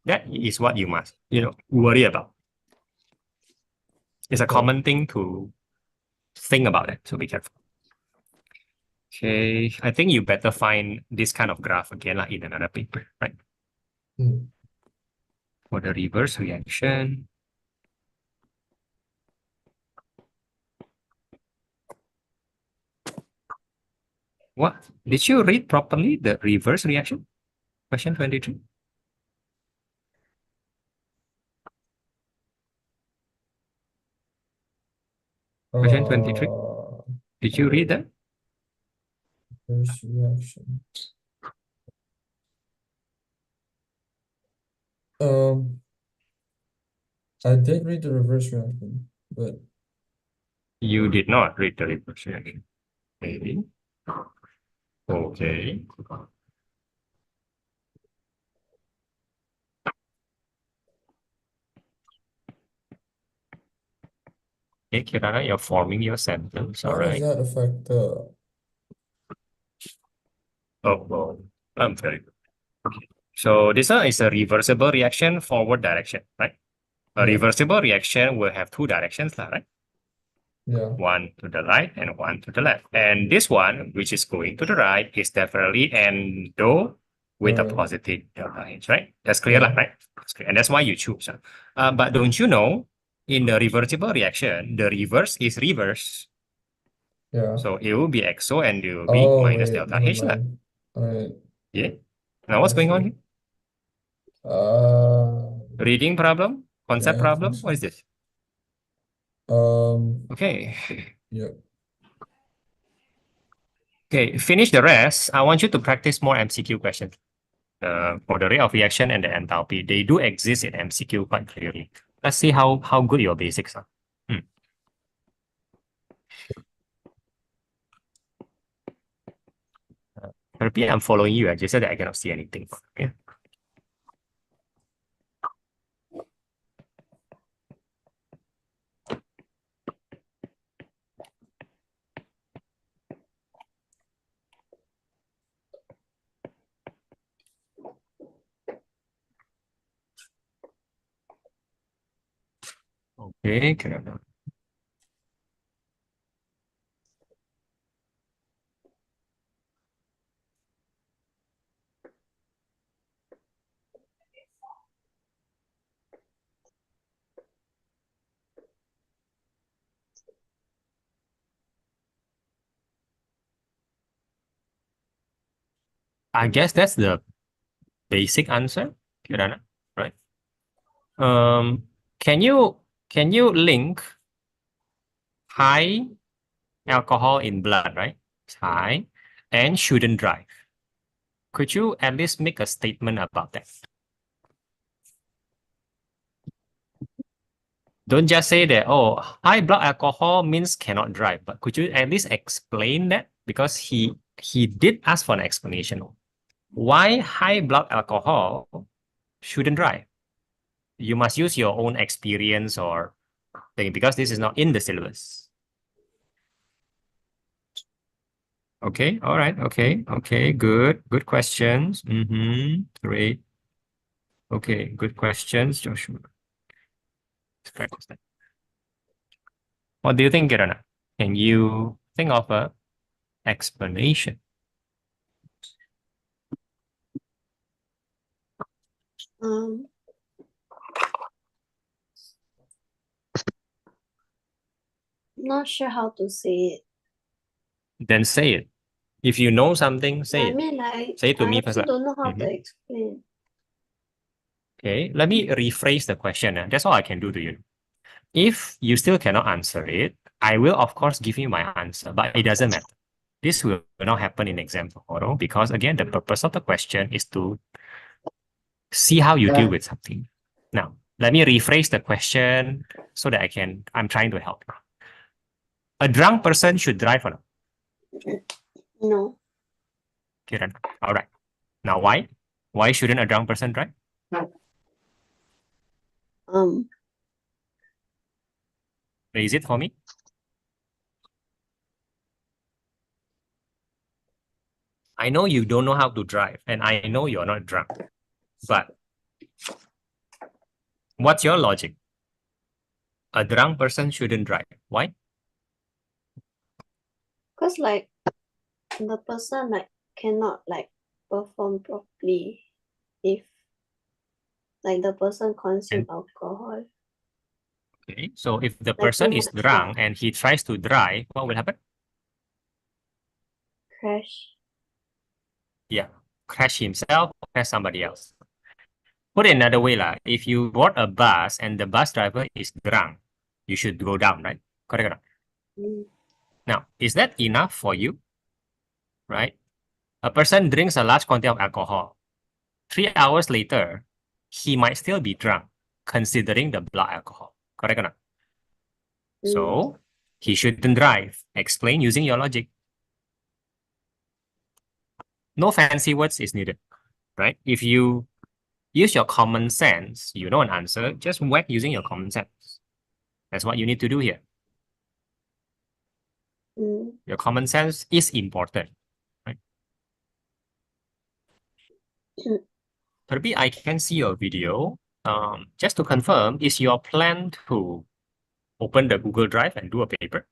That is what you must, worry about. It's a Okay. common thing to think about it, so be careful. Okay, I think you better find this kind of graph again in another paper, right? For the reverse reaction. What? Did you read properly the reverse reaction? Question 23. Question 23. Did you read that? Reverse reaction. I did read the reverse reaction, but You did not read the reverse reaction. Maybe. Okay. Okay, Kirana, you're forming your sentence, all how does right? that affect the? Oh, well, I'm very good. Okay. So this one is a reversible reaction, forward direction, right? A Yeah. reversible reaction will have 2 directions, right? Yeah. One to the right and one to the left. And this one, which is going to the right, is definitely with a Alright. positive delta H, right? That's clear, Yeah. right? That's clear. And that's why you choose. But don't you know, in the reversible reaction, the reverse is reverse. Yeah. So it will be XO and it will be Oh, minus wait, delta never H. Lah. mind. Alright. Yeah. Now what's I going on see. here? Yeah, Reading problem? Concept I think problem? so. What is this? Okay. Yep. Okay, finish the rest. I want you to practice more MCQ questions. For the rate of reaction and the enthalpy, they do exist in MCQ quite clearly. Let's see how good your basics are. Repeat, I'm following you. I just said that I cannot see anything. Yeah. Okay, correct. I guess that's the basic answer, Kirana, right? Can you link high alcohol in blood, right? It's high and shouldn't drive. Could you at least make a statement about that? Don't just say that, oh, high blood alcohol means cannot drive, but could you at least explain that? Because he did ask for an explanation. Why high blood alcohol shouldn't drive? You must use your own experience or thing because this is not in the syllabus. Okay, all right, okay, good questions. Great. Okay, good questions, Joshua. Let's practice that. What do you think, Kirana? Can you think of a explanation? Not sure how to say it. Then say it. If you know something, say I it. mean, like, Say it to I me first. also don't know how to explain. Okay, let me rephrase the question. That's all I can do to you. If you still cannot answer it, I will, of course, give you my answer, but it doesn't matter. This will not happen in exam tomorrow because, again, the purpose of the question is to see how you deal with something. Now, let me rephrase the question so that I'm trying to help. A drunk person should drive or not? No. Kiran. All right. Now, why? Why shouldn't a drunk person drive? Raise it for me. I know you don't know how to drive, and I know you're not drunk. But what's your logic? A drunk person shouldn't drive. Why? Because, like, the person, like, cannot, like, perform properly if, like, the person consume alcohol. Okay, so if the Like, person too is much, drunk and he tries to drive, what will happen? crash. Yeah, crash himself or crash somebody else. Put it another way, if you board a bus and the bus driver is drunk, you should go down, right? Correct or not? Now, is that enough for you? Right? A person drinks a large quantity of alcohol. 3 hours later, he might still be drunk, considering the blood alcohol. Correct or not? So, he shouldn't drive. Explain using your logic. No fancy words is needed, right? If you use your common sense, you know an answer, just whack using your common sense. That's what you need to do here. Your common sense is important, right? Terbi, I can see your video. Just to confirm, is your plan to open the Google Drive and do a paper?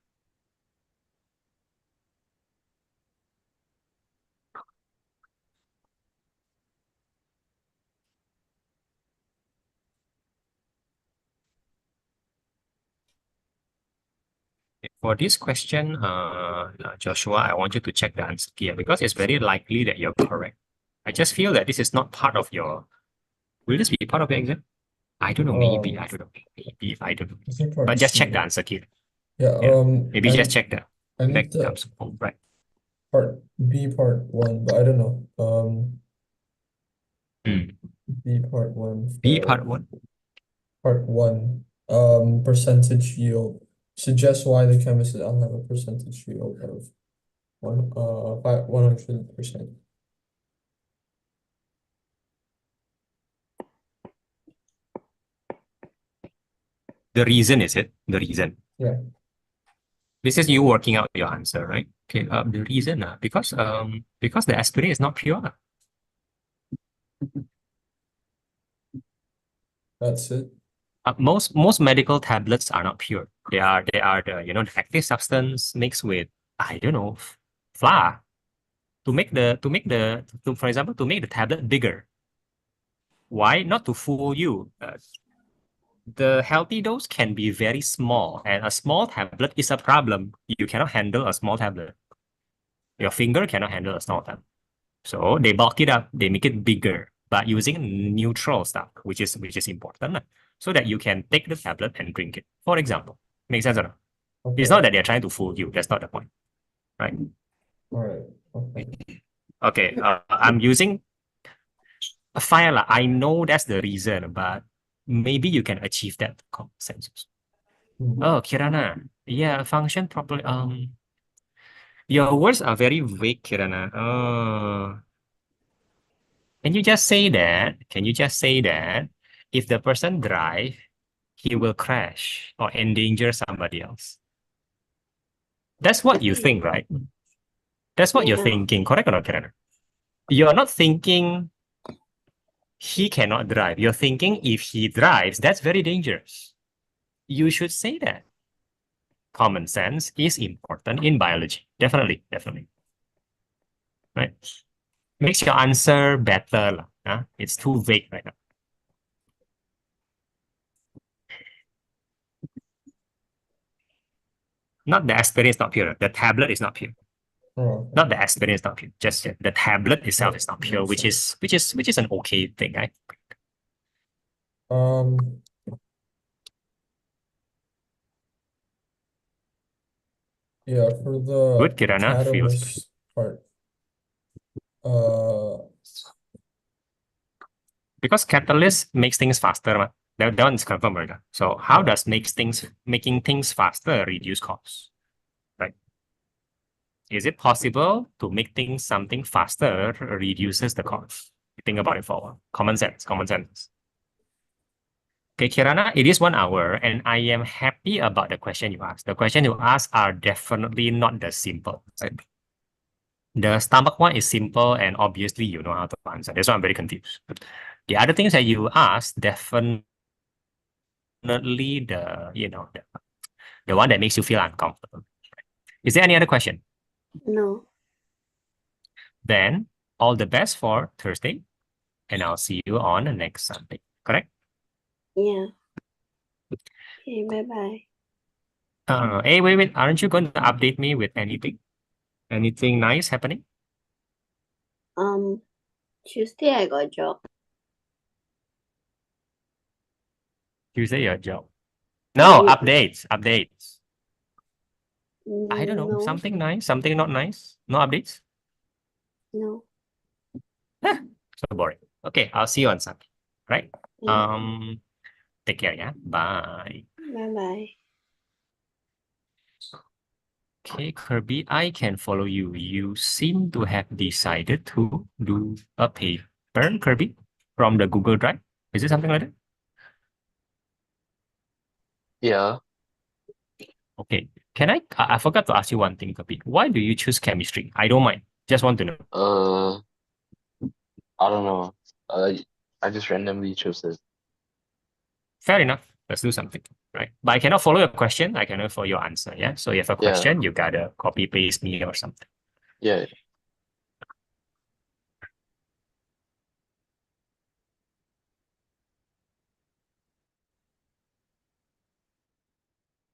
For this question, Joshua, I want you to check the answer here because it's very likely that you're correct. I just feel that this is not part of your. Will this be part of your exam? I don't know. Maybe I don't know. Maybe I don't know. I think part But just check two. the answer key. Yeah, Yeah. Maybe I just check the I need back the comes home, right? part B part one, but I don't know. Mm. B part one B for part one. part one. Percentage yield. Suggest why the chemist I'll have a percentage yield of 100%. The reason is it? The reason. Yeah. This is you working out your answer, right? Okay. The reason, because the aspirin is not pure. That's it. Most medical tablets are not pure. They are the the active substance mixed with I don't know flour for example to make the tablet bigger. Why? Not to fool you. The healthy dose can be very small, and a small tablet is a problem. You cannot handle a small tablet. Your finger cannot handle a small tablet. So they bulk it up, they make it bigger, but using neutral stuff, which is important, so that you can take the tablet and drink it. For example, make sense or not? It's not Okay. that they're trying to fool you. That's not the point, right? All right. Okay. Okay, I'm using a fire. I know that's the reason, but maybe you can achieve that consensus. Mhm. Oh, Kirana, yeah, function properly. Your words are very vague, Kirana. Oh, can you just say that? Can you just say that if the person drive, he will crash or endanger somebody else? That's what you think, right? That's what you're Yeah. thinking, correct or not, Kirana? You're not thinking he cannot drive. You're thinking if he drives, that's very dangerous. You should say that. Common sense is important in biology. Definitely, definitely. Right? Makes your answer better. It's too vague right now. Not the aspirin is not pure. The tablet is not pure. Oh, Not the aspirin is not pure. Just the tablet itself yeah, is not pure, makes which is an okay thing, right? Um, yeah, for Good, the Kirana. Feels good. catalyst part, uh, Because catalyst makes things faster. That one is confirmed, right? So how does making things faster reduce costs? Right? Is it possible to make things something faster reduces the cost? Think about it for a while. Common sense, common sense. Okay, Kirana, it is 1 hour, and I am happy about the question you asked. The question you asked are definitely not the simple. Right? The stomach one is simple, and obviously you know how to answer. That's why I'm very confused. The other things that you asked, definitely the one that makes you feel uncomfortable. Is there any other question? No. Then all the best for Thursday, and I'll see you on the next Sunday. Correct? Yeah. Okay, bye-bye. Hey, wait. Aren't you going to update me with anything? Anything nice happening? Tuesday I got job. Tuesday, your job. But No, you updates. I don't know. no, Something nice, something not nice. No updates? no. So boring. Okay, I'll see you on Sunday. Right? Yeah. Take care, yeah. Bye. Bye-bye. Okay, Kirby, I can follow you. You seem to have decided to do a paper, Kirby, from the Google Drive. Is it something like that? Yeah. Okay. Can I forgot to ask you one thing, Kirby. Why do you choose chemistry? I don't mind. Just want to know. Uh, I don't know. I just randomly chose this. Fair enough. Let's do something, right? But I cannot follow your question. I cannot follow your answer. Yeah. So you have a Yeah. question, you gotta copy paste me or something. Yeah.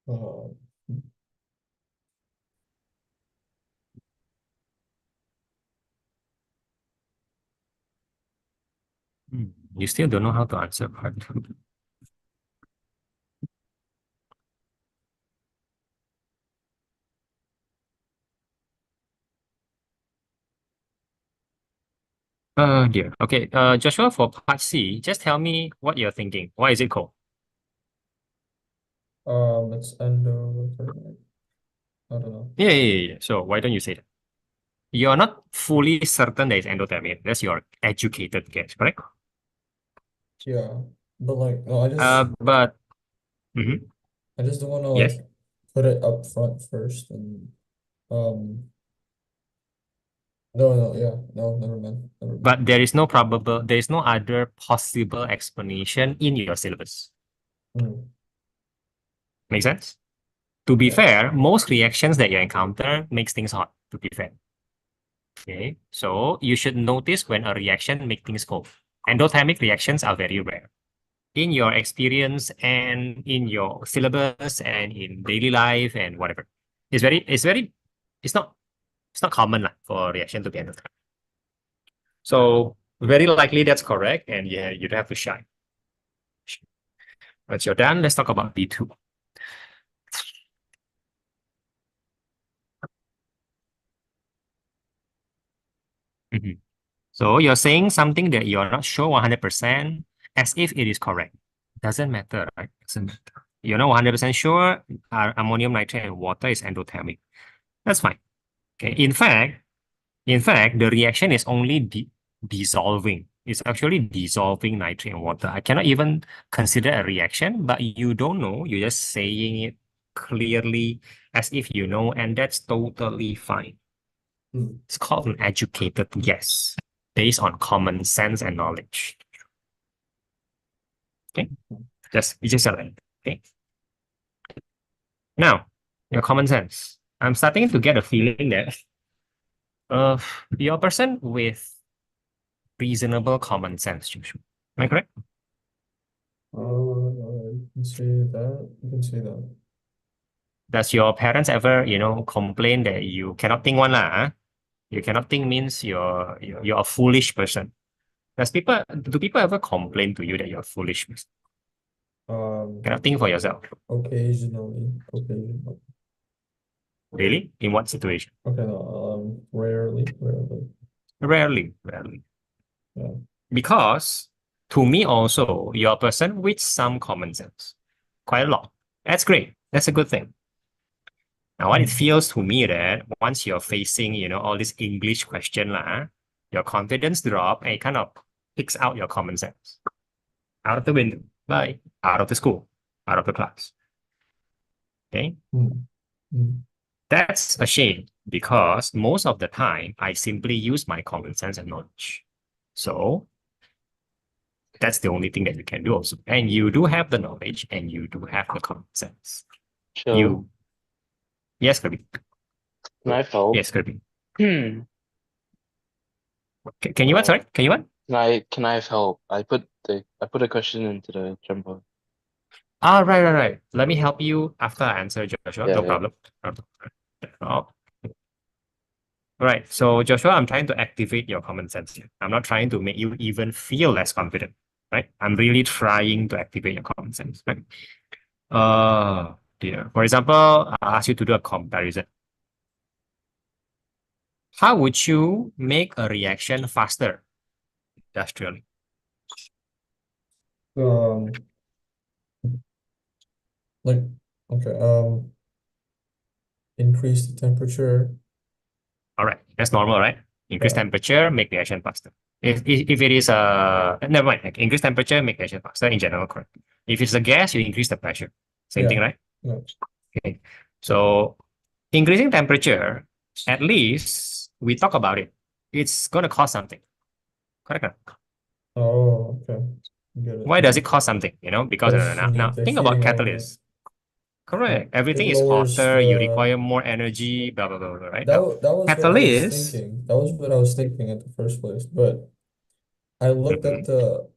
uh, You still don't know how to answer part two. Oh dear. Okay. Joshua, for part C, just tell me what you're thinking. Why is it cold? It's endothermic. I don't know. Yeah. So why don't you say that? You're not fully certain that it's endothermic. That's your educated guess, correct? Yeah, but like, no, But mhm, I just don't want to yes. like put it up front first and um. No, yeah, no, never mind, never mind. But there is no other possible explanation in your syllabus. Mm, Make sense? To be yeah. fair, most reactions that you encounter makes things hot, to be fair. Okay, so you should notice when a reaction makes things cold. Endothermic reactions are very rare. In your experience and in your syllabus and in daily life and whatever. It's not common for a reaction to be endothermic. So very likely that's correct, and yeah, you don't have to shy. Once you're done, let's talk about B2. Mhm. So you're saying something that you're not sure 100% as if it is correct. Doesn't matter, right? Doesn't matter. You're not 100% sure ammonium nitrate and water is endothermic. That's fine. Okay. In fact, the reaction is only dissolving. It's actually dissolving nitrate and water. I cannot even consider a reaction, but you don't know. You're just saying it clearly as if you know, and that's totally fine. Mm. It's called an educated guess based on common sense and knowledge. Okay, it's just a line. Okay. Now, your common sense. I'm starting to get a feeling that you're a person with reasonable common sense, Joshua. Am I correct? You can say that. You can say that. Does your parents ever, complain that you cannot think one lah? Huh? You cannot think means you're a foolish person. Do people ever complain to you that you're a foolish person? Cannot think for yourself. Occasionally. Really? In what situation? Okay, no, rarely. Rarely. Yeah. Because to me also, you're a person with some common sense. Quite a lot. That's great. That's a good thing. Now, what it feels to me that once you're facing, all this English question, your confidence drop and it kind of picks out your common sense. Out of the window. Bye. Out of the school. Out of the class. Okay? That's a shame because most of the time I simply use my common sense and knowledge. So that's the only thing that you can do also. And you do have the knowledge and you do have the common sense. Sure. Yes, Kirby. Can I help? Yes, Kirby. Hmm. Can you what? Sorry? Can you what? Can I have help? I put a question into the Jamboard. Right. Let me help you after I answer Joshua. No Yeah. problem. Oh. Right. So Joshua, I'm trying to activate your common sense here. I'm not trying to make you even feel less confident, right? I'm really trying to activate your common sense, right? Dear. For example, I'll ask you to do a comparison. How would you make a reaction faster industrially? Like, okay, increase the temperature. All right, that's normal, right? Increase Yeah. temperature, make reaction faster. If it is never mind, like increase temperature, make reaction faster in general, correct? If it's a gas, you increase the pressure. Same thing, right? Yeah. Okay. So increasing temperature, at least we talk about it. It's gonna cost something. Correct? Oh, okay. Get it. Why does it cost something? Because Because you now need the think about heating element. catalysts. Correct. It Everything is lowers hotter, you the require more energy, blah blah blah, right? that Now, that was what I was catalysts. thinking. That was what I was thinking at the first place. But I looked at the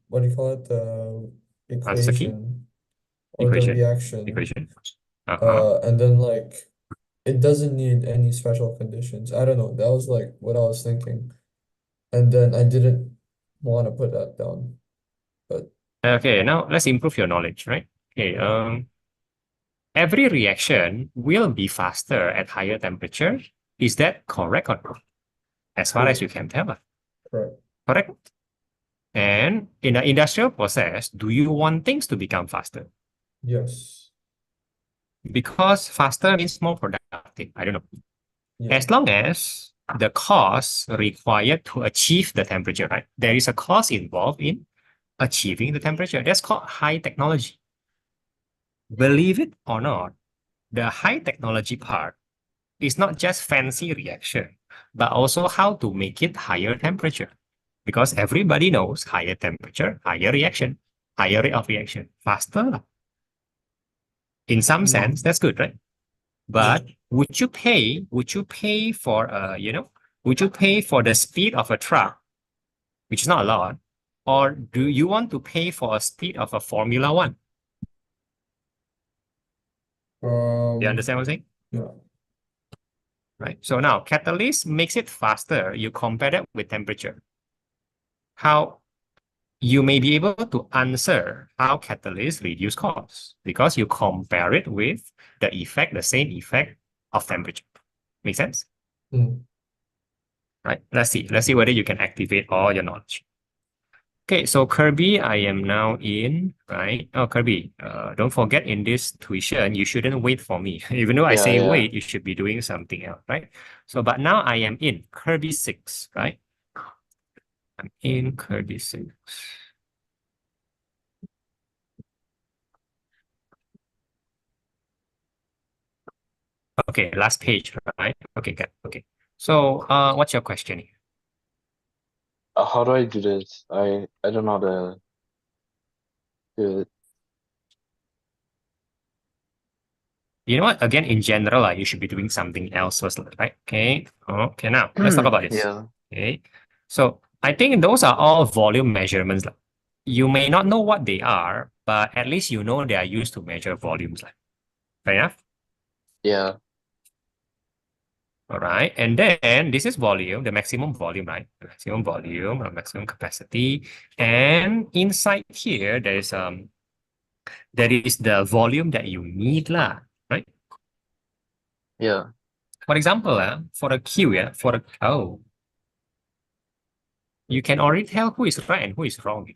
what do you call it? The That's the key equation or the reaction. equation. And then like it doesn't need any special conditions. I don't know. That was like what I was thinking. And then I didn't want to put that down, but Okay, now let's improve your knowledge, right? Okay, every reaction will be faster at higher temperature. Is that correct or not? As far as Correct. you can tell, correct. correct? And in an industrial process, do you want things to become faster? Yes. Because faster means more productive. I don't know. Yeah. As long as the cost required to achieve the temperature, right? There is a cost involved in achieving the temperature. That's called high technology. Believe it or not, the high technology part is not just fancy reaction, but also how to make it higher temperature. Because everybody knows higher temperature, higher reaction, higher rate of reaction, faster. In some sense, that's good, right? But would you pay for would you pay for the speed of a truck, which is not a lot, or do you want to pay for a speed of a Formula One? You understand what I'm saying? Yeah. Right. So now catalyst makes it faster. You compare that with temperature. How you may be able to answer how catalysts reduce costs because you compare it with the same effect of temperature. Make sense? Mm. Right. Let's see whether you can activate all your knowledge. Okay, so Kirby, I am now in, right? Oh, Kirby, don't forget in this tuition, you shouldn't wait for me. Even though I Yeah, say yeah. wait, you should be doing something else, right? So, but now I am in Kirby 6, right? I'm in Kirby 6. Okay, last page, right? Okay, good. Okay. So, what's your question here? How do I do this? I don't know how to do it. You know what? Again, in general, you should be doing something else first, right? Okay. Okay, now let's talk about this. Yeah. Okay. So I think those are all volume measurements. You may not know what they are, but at least you know they are used to measure volumes. Fair enough? Yeah. All right. And then this is volume, the maximum volume, right? The maximum volume or maximum capacity. And inside here, there is the volume that you need, lah, right? Yeah. For example, for a Q, you can already tell who is right and who is wrong.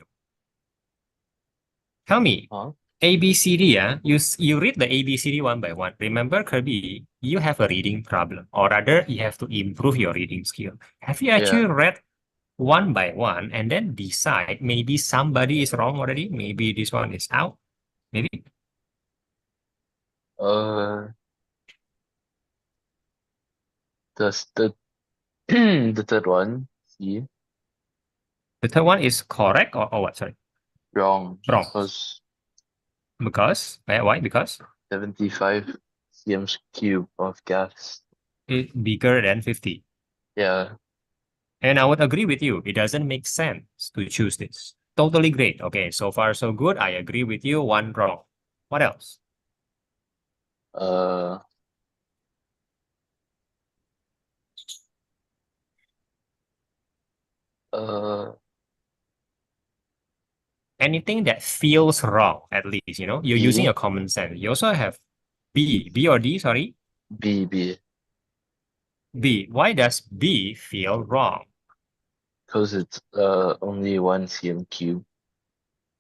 Tell me, Huh? A, B, C, D, you read the A, B, C, D one by one. Remember, Kirby, you have a reading problem, or rather, you have to improve your reading skill. Have you actually Yeah. read one by one and then decide maybe somebody is wrong already? Maybe this one is out. Maybe Uh, the the third one, see, the third one is correct or what? Sorry, wrong. wrong. Because Because why? Because 75 cm cube of gas. it's bigger than 50. Yeah. And I would agree with you. It doesn't make sense to choose this. Totally great. Okay, so far so good. I agree with you. One wrong. What else? Uh, uh, Anything that feels wrong, at least, you're using B, your common sense. You also have B or D, sorry. B, B. B. Why does B feel wrong? Because it's only 1 cm cube.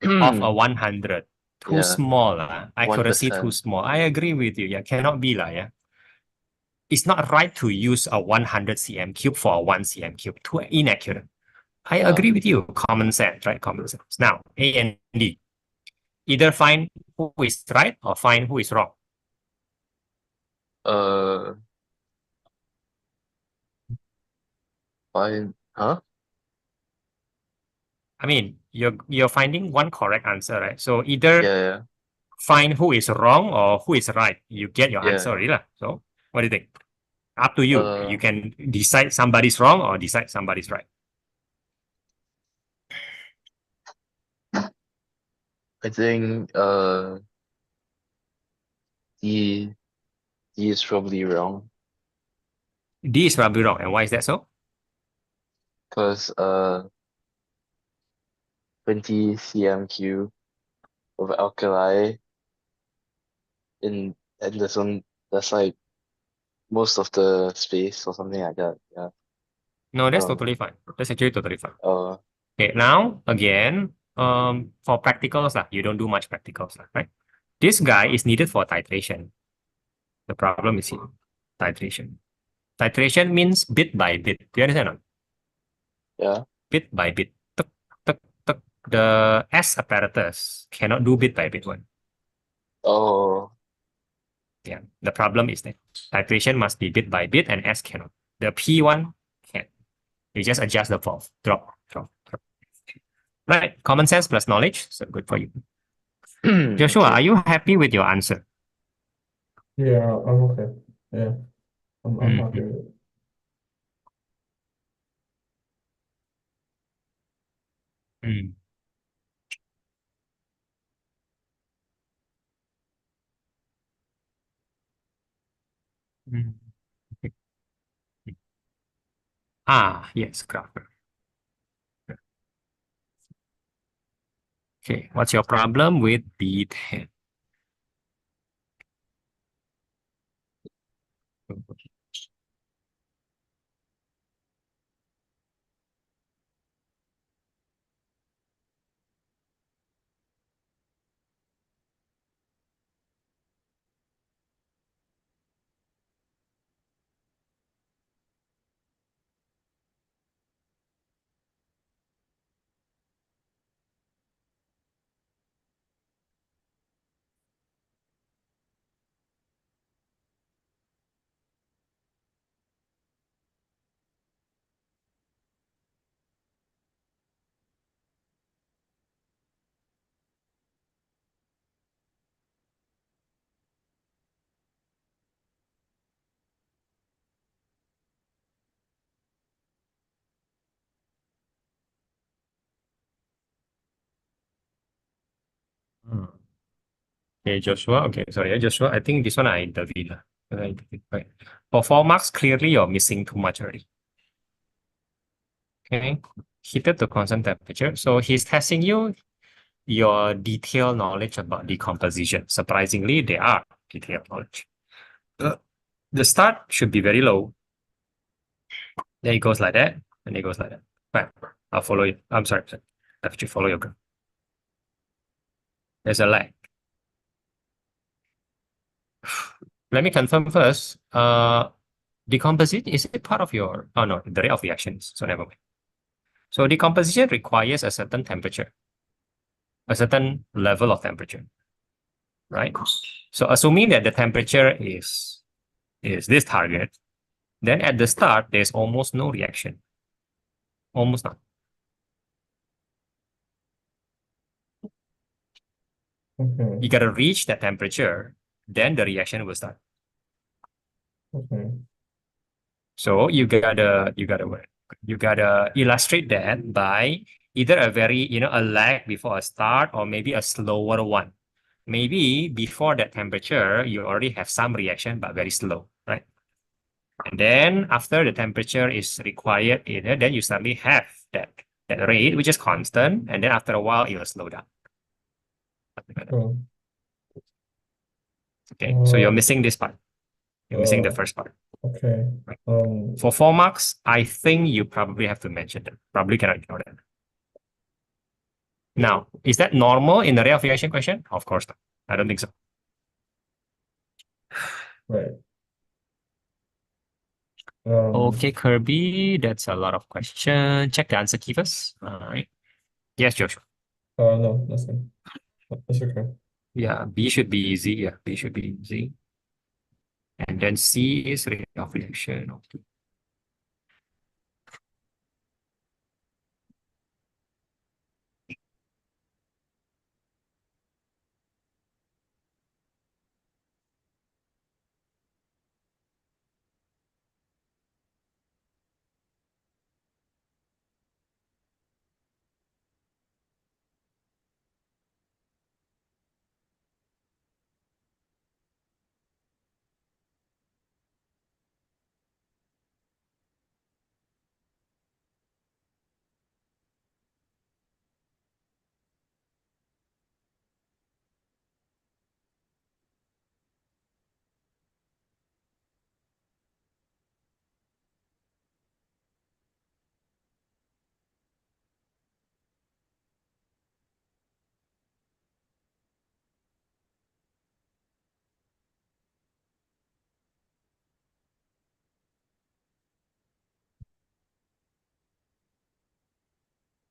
Of a 100. Too Yeah. small, accuracy too 1%. small. I agree with you. Yeah, cannot be yeah. It's not right to use a 100 cm cube for a 1 cm cube. Too inaccurate. I Yeah. agree with you. Common sense, right? Common sense. Now, A and D. Either find who is right or find who is wrong. Uh, Fine. Huh? I mean, you're finding one correct answer, right? So either Yeah, find who is wrong or who is right. You get your yeah. answer already, lah. So what do you think? Up to you. Uh, You can decide somebody's wrong or decide somebody's right. I think D is probably wrong. D is probably wrong. And why is that so? Because 20 cm cube of alkali and there's like most of the space or something like that. Yeah. No, that's Um, totally fine. That's actually totally fine. uh, Okay, now again, for practicals, you don't do much practicals, right? This guy is needed for titration. The problem is here, titration. Titration means bit by bit. Do you understand? Or not? yeah. Bit by bit. Tuk, tuk, tuk. The S apparatus cannot do bit by bit one. Oh, Yeah, the problem is that titration must be bit by bit and S cannot. The P one can. You just adjust the valve. Drop, drop, drop. Right, common sense plus knowledge. So good for you. Joshua, okay. are you happy with your answer? Yeah, I'm okay. Yeah, I'm happy Mhm. with it. Mm. Mm. Ah, yes, grapher. Okay, what's your problem with B10? Hmm. Okay, Joshua. Okay, sorry, Joshua. I think this one I interviewed. Right. For 4 marks, clearly you're missing too much already. Okay, heated to constant temperature. So he's testing your detailed knowledge about decomposition. Surprisingly, they are detailed knowledge. The start should be very low. Then it goes like that, and it goes like that. Right. I'll follow you. I'm sorry. I have to follow your graph. There's a lag. Let me confirm first. Decomposition, is it part of your, oh no, the rate of reactions. So never mind. So decomposition requires a certain temperature, a certain level of temperature, right? So assuming that the temperature is this target, then at the start, there's almost no reaction. Almost none. Okay, You gotta reach that temperature, then the reaction will start. okay, So you gotta illustrate that by either a very, a lag before a start or maybe a slower one. Maybe before that temperature, you already have some reaction, but very slow, right? And then after the temperature is required, then you suddenly have that rate, which is constant. And then after a while, it will slow down. cool. Okay, so you're Uh, missing this part. You're missing the uh, first part. okay. Right. For 4 marks, I think you probably have to mention them. Probably cannot ignore them. Now, is that normal in the rate of reaction question? Of course not. I don't think so. Right. Okay, Kirby, that's a lot of question. Check the answer key first. All right. Yes, Joshua. No, nothing. That's okay. Yeah, B should be easy. Yeah, B should be easy. And then C is rate of reaction. Okay.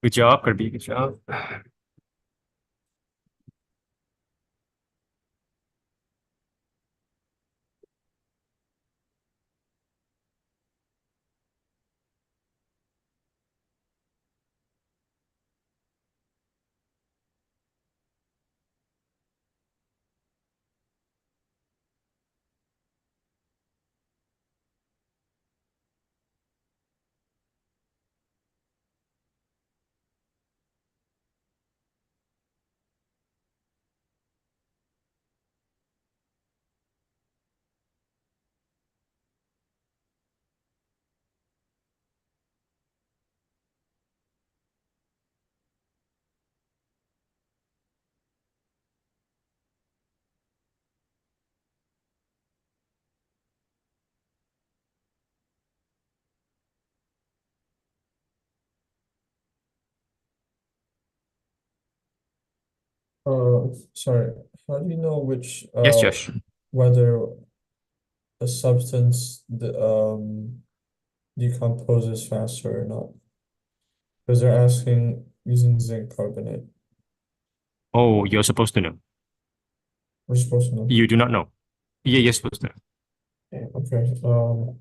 Good job, Kirby. Good job. Sorry. How do you know which Yes, Josh. whether a substance decomposes faster or not? Because they're asking using zinc carbonate. Oh, you're supposed to know. We're supposed to know. You do not know. Yeah, you're supposed to know. Okay. Oh,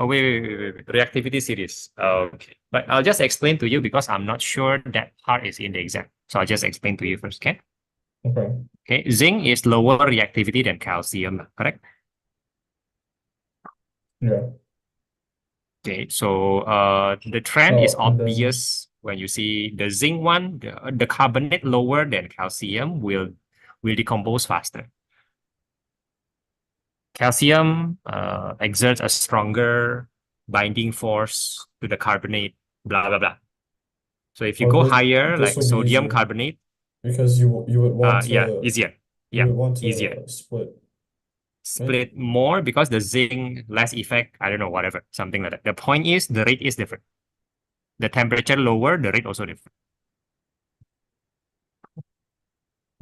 wait. Reactivity series. Okay. But I'll just explain to you because I'm not sure that part is in the exam. So I'll just explain to you first, okay? Okay. Okay. Zinc is lower reactivity than calcium, correct? Yeah. Okay. So the trend is Oh, and then obvious when you see the zinc one, the carbonate lower than calcium will decompose faster. Calcium exerts a stronger binding force to the carbonate, blah, blah, blah. So if you oh, go this higher, this like will be sodium easier carbonate, because you would want yeah, to easier. you Yeah, would want easier. to split, right? Split more because the zinc less effect, I don't know, whatever, something like that. The point is the rate is different. The temperature lower, the rate also different.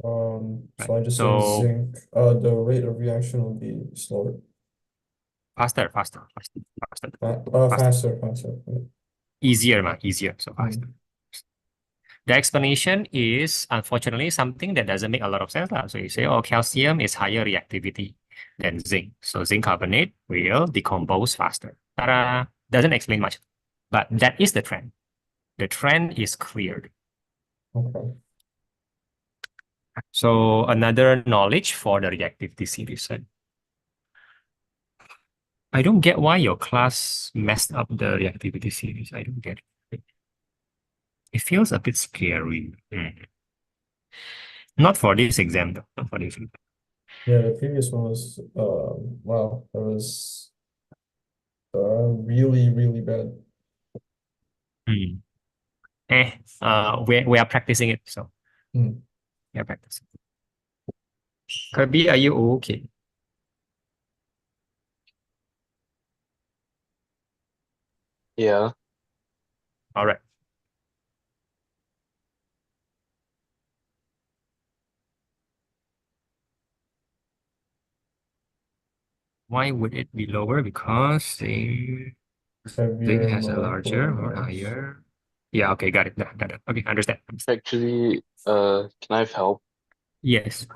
So Right? I just say So zinc. The rate of reaction will be slower. faster. Faster. Yeah. Easier, easier. So faster. The explanation is unfortunately something that doesn't make a lot of sense. So you say, oh, calcium is higher reactivity than zinc. So zinc carbonate will decompose faster. Ta-da! Doesn't explain much, but that is the trend. The trend is cleared. Okay. So another knowledge for the reactivity series. I don't get why your class messed up the reactivity series. I don't get it. It feels a bit scary. Not for this exam though. Not for this exam. Yeah, the previous one was wow, that was really, really bad. Hmm. We are practicing it, so Hmm. we are practicing. Kirby, are you okay? Yeah. All right. Why would it be lower? Because zinc Heavier has a molecular larger or mass. higher. Yeah, okay, got it. Got it. Okay, understand. Actually, can I have help? Yes.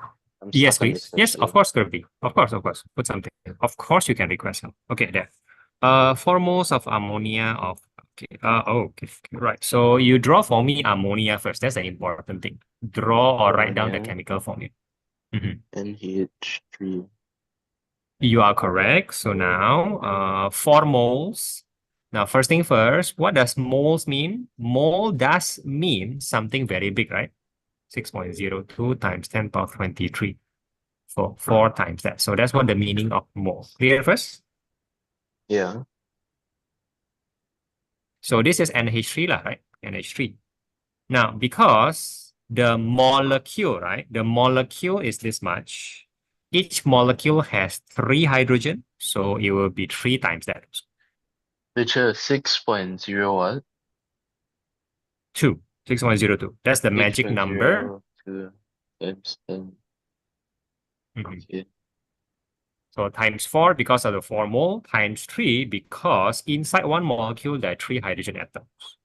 I'm Yes, stuck on this please. Yes, of question. course, Kirby. Of course. Put something. Of course, you can request help. Okay, there. For moles of ammonia of okay. Okay. Right. So you draw for me ammonia first. That's an important thing. Draw or write down the Ammonia, chemical formula. Mhm. NH3. You are correct. So now, 4 moles. Now, first thing first, what does moles mean? Mole does mean something very big, right? 6.02 times 10 power 23. So 4 times that. So that's what the meaning of mole. Clear first? Yeah. So this is NH3 lah, right? NH3. Now, because the molecule, right? The molecule is this much. Each molecule has 3 hydrogen. So it will be 3 times that. Which is 6.0 what? 2. 6.02. That's the magic number. 6.02 times 10. Mhm. Okay. So times 4 because of the 4 mole, times 3 because inside one molecule there are 3 hydrogen atoms.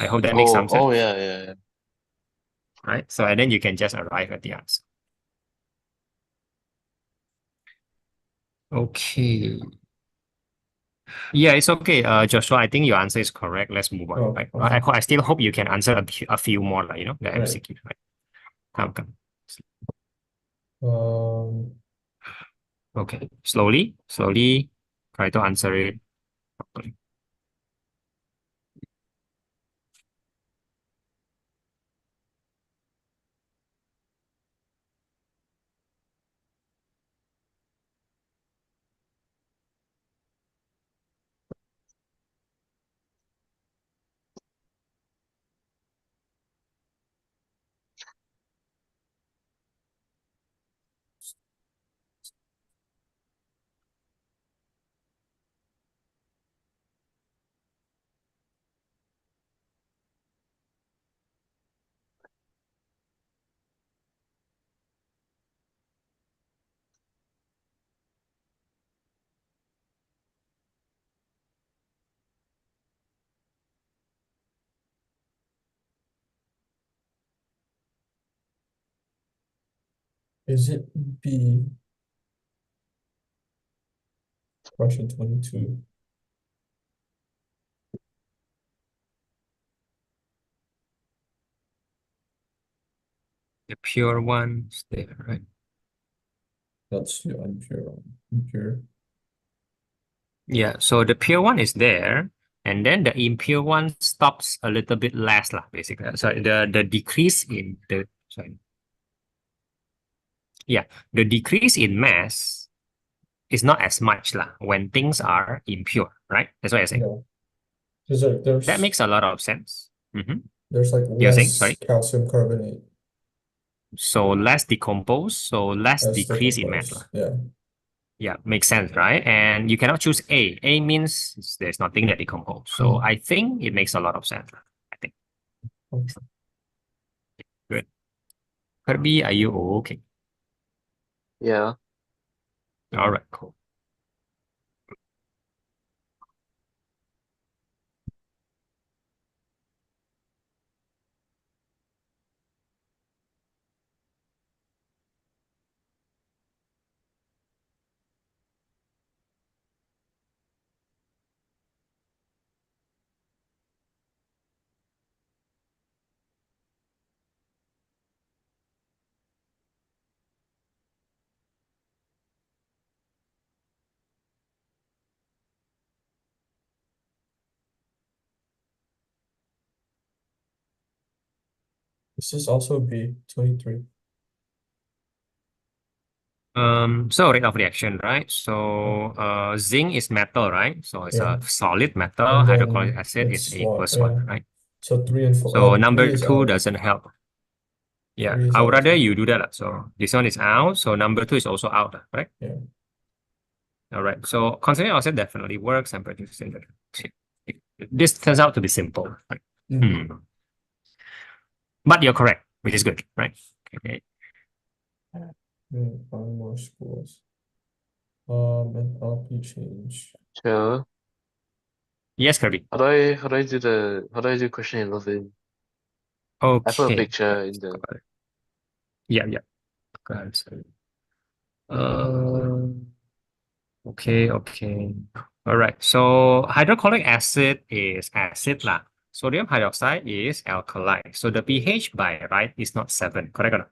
I hope that makes some sense. Oh yeah. Right? So, and then you can just arrive at the answer. Okay. Yeah, it's okay. Joshua, I think your answer is correct. Let's move on. Oh, Right? okay. I still hope you can answer a few more, like, the Right. MCQ. Right? Come. Okay. Slowly, try to answer it properly. Is it B? Question 22. The pure one's there, right? That's the impure. Yeah, so the pure one is there, and then the impure one stops a little bit less, lah, basically. So the decrease in the the decrease in mass is not as much, lah, when things are impure, right? That's what I say. Yeah. There's That makes a lot of sense. there's like You're saying, less sorry? calcium carbonate So less decomposed, so less as decrease in mass, lah. decomposed. Yeah. Yeah, makes sense, right? And you cannot choose A. A means there's nothing that decomposes. So I think it makes a lot of sense, I think. Okay. Good. Kirby, are you okay? Yeah. All right, cool. This is also B 23. So rate of reaction, right? So zinc is metal, right? So it's Yeah. a solid metal. And then Hydrochloric acid is it's aqueous yeah. one, right? So 3 and 4. So 3 number is 2 out. doesn't help. Yeah, 3 is I would out rather too. you do that. So this one is out. So number 2 is also out, right? Yeah. All right. So concentrated oxide definitely works and produces it. This turns out to be simple, right? But you're correct, which is good, right? Okay. Find more schools. Enthalpy change. Sure. Yes, Kirby. How do I do question 11? I put a Okay. picture in the Yeah. Go ahead. Okay. All right. So hydrochloric acid is acid lah. Sodium hydroxide is alkali. So the pH by right is not 7. Correct or not?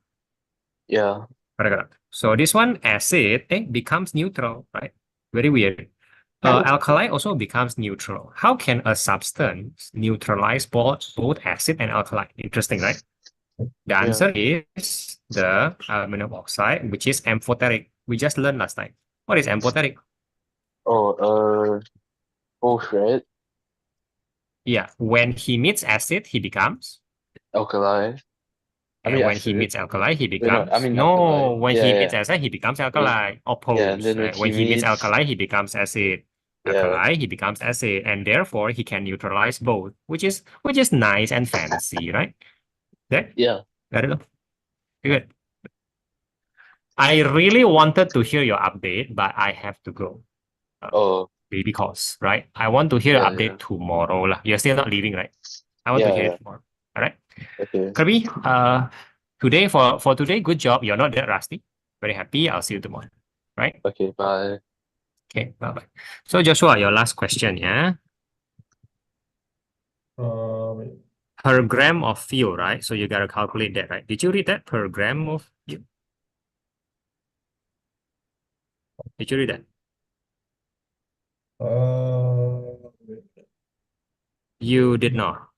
yeah. Correct. So this one acid becomes neutral, right? Very weird. Alkali also becomes neutral. How can a substance neutralize both acid and alkali? Interesting, right? The answer is the aluminum oxide, which is amphoteric. We just learned last time. What is amphoteric? Oh, both, right? Yeah, when he meets acid, he becomes. Alkali. And when he acid. meets alkali, he Wait, no, becomes. alkali. When Yeah, he yeah. meets acid, he becomes alkali. and Opposed. then Right? When he meets alkali, he becomes acid. Alkali, he becomes acid, and therefore he can neutralize both, which is nice and fancy, right? Okay? Yeah. Got it? Good. I really wanted to hear your update, but I have to go. Oh, Because, right? I want to hear your update tomorrow. Lah. You're still not leaving, right? I want to Yeah, hear yeah. it more. All right. Okay. Kirby, today for today, good job. You're not that rusty. Very happy. I'll see you tomorrow. Right? Okay, bye. Okay, bye-bye. So Joshua, your last question, yeah? Wait. Per gram of fuel, right? So you gotta calculate that, right? Did you read that per gram of fuel? Did you read that? Wait. You did not.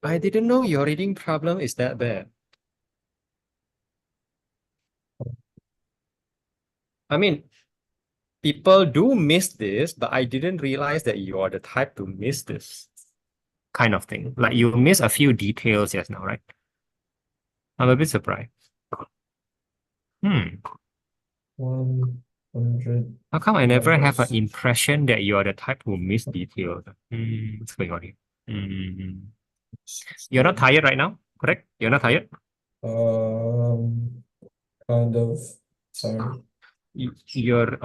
I didn't know your reading problem is that bad. I mean, people do miss this, but I didn't realize that you are the type to miss this kind of thing. Like you miss a few details just now, right? I'm a bit surprised. 100. How come I never have an numbers. impression that you are the type who miss details? What's going on here? You're not tired right now, correct? You're not tired? Kind of tired. You're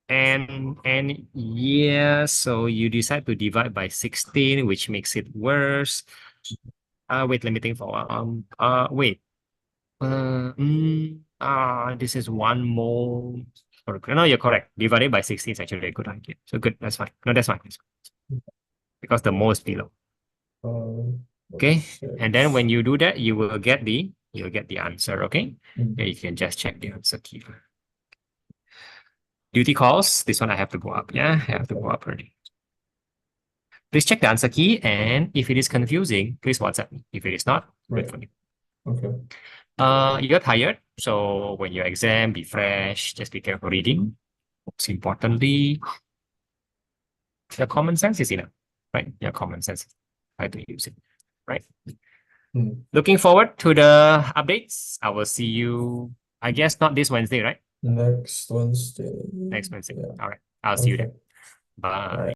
and yeah, so you decide to divide by 16, which makes it worse. Wait, let me think for a while. Wait. This is 1 mole. No, you're correct. Divided by 16 is actually a good idea. So good, that's fine. No, that's fine. Because the mole is below. Okay. And then when you do that, you'll get the answer. Okay. Yeah, you can just check the answer key. Duty calls. This one I have to go up. Yeah, I have to go up already. Please check the answer key, and if it is confusing, please WhatsApp me. If it is not, wait for me. Okay. You're tired, so when your exam, be fresh, just be careful reading. Most importantly, your common sense is enough, right? Your common sense, try to use it, right? Looking forward to the updates. I will see you, I guess, not this Wednesday, right? Next Wednesday. Next Wednesday. Yeah. All right. I'll see you then. Okay. Bye.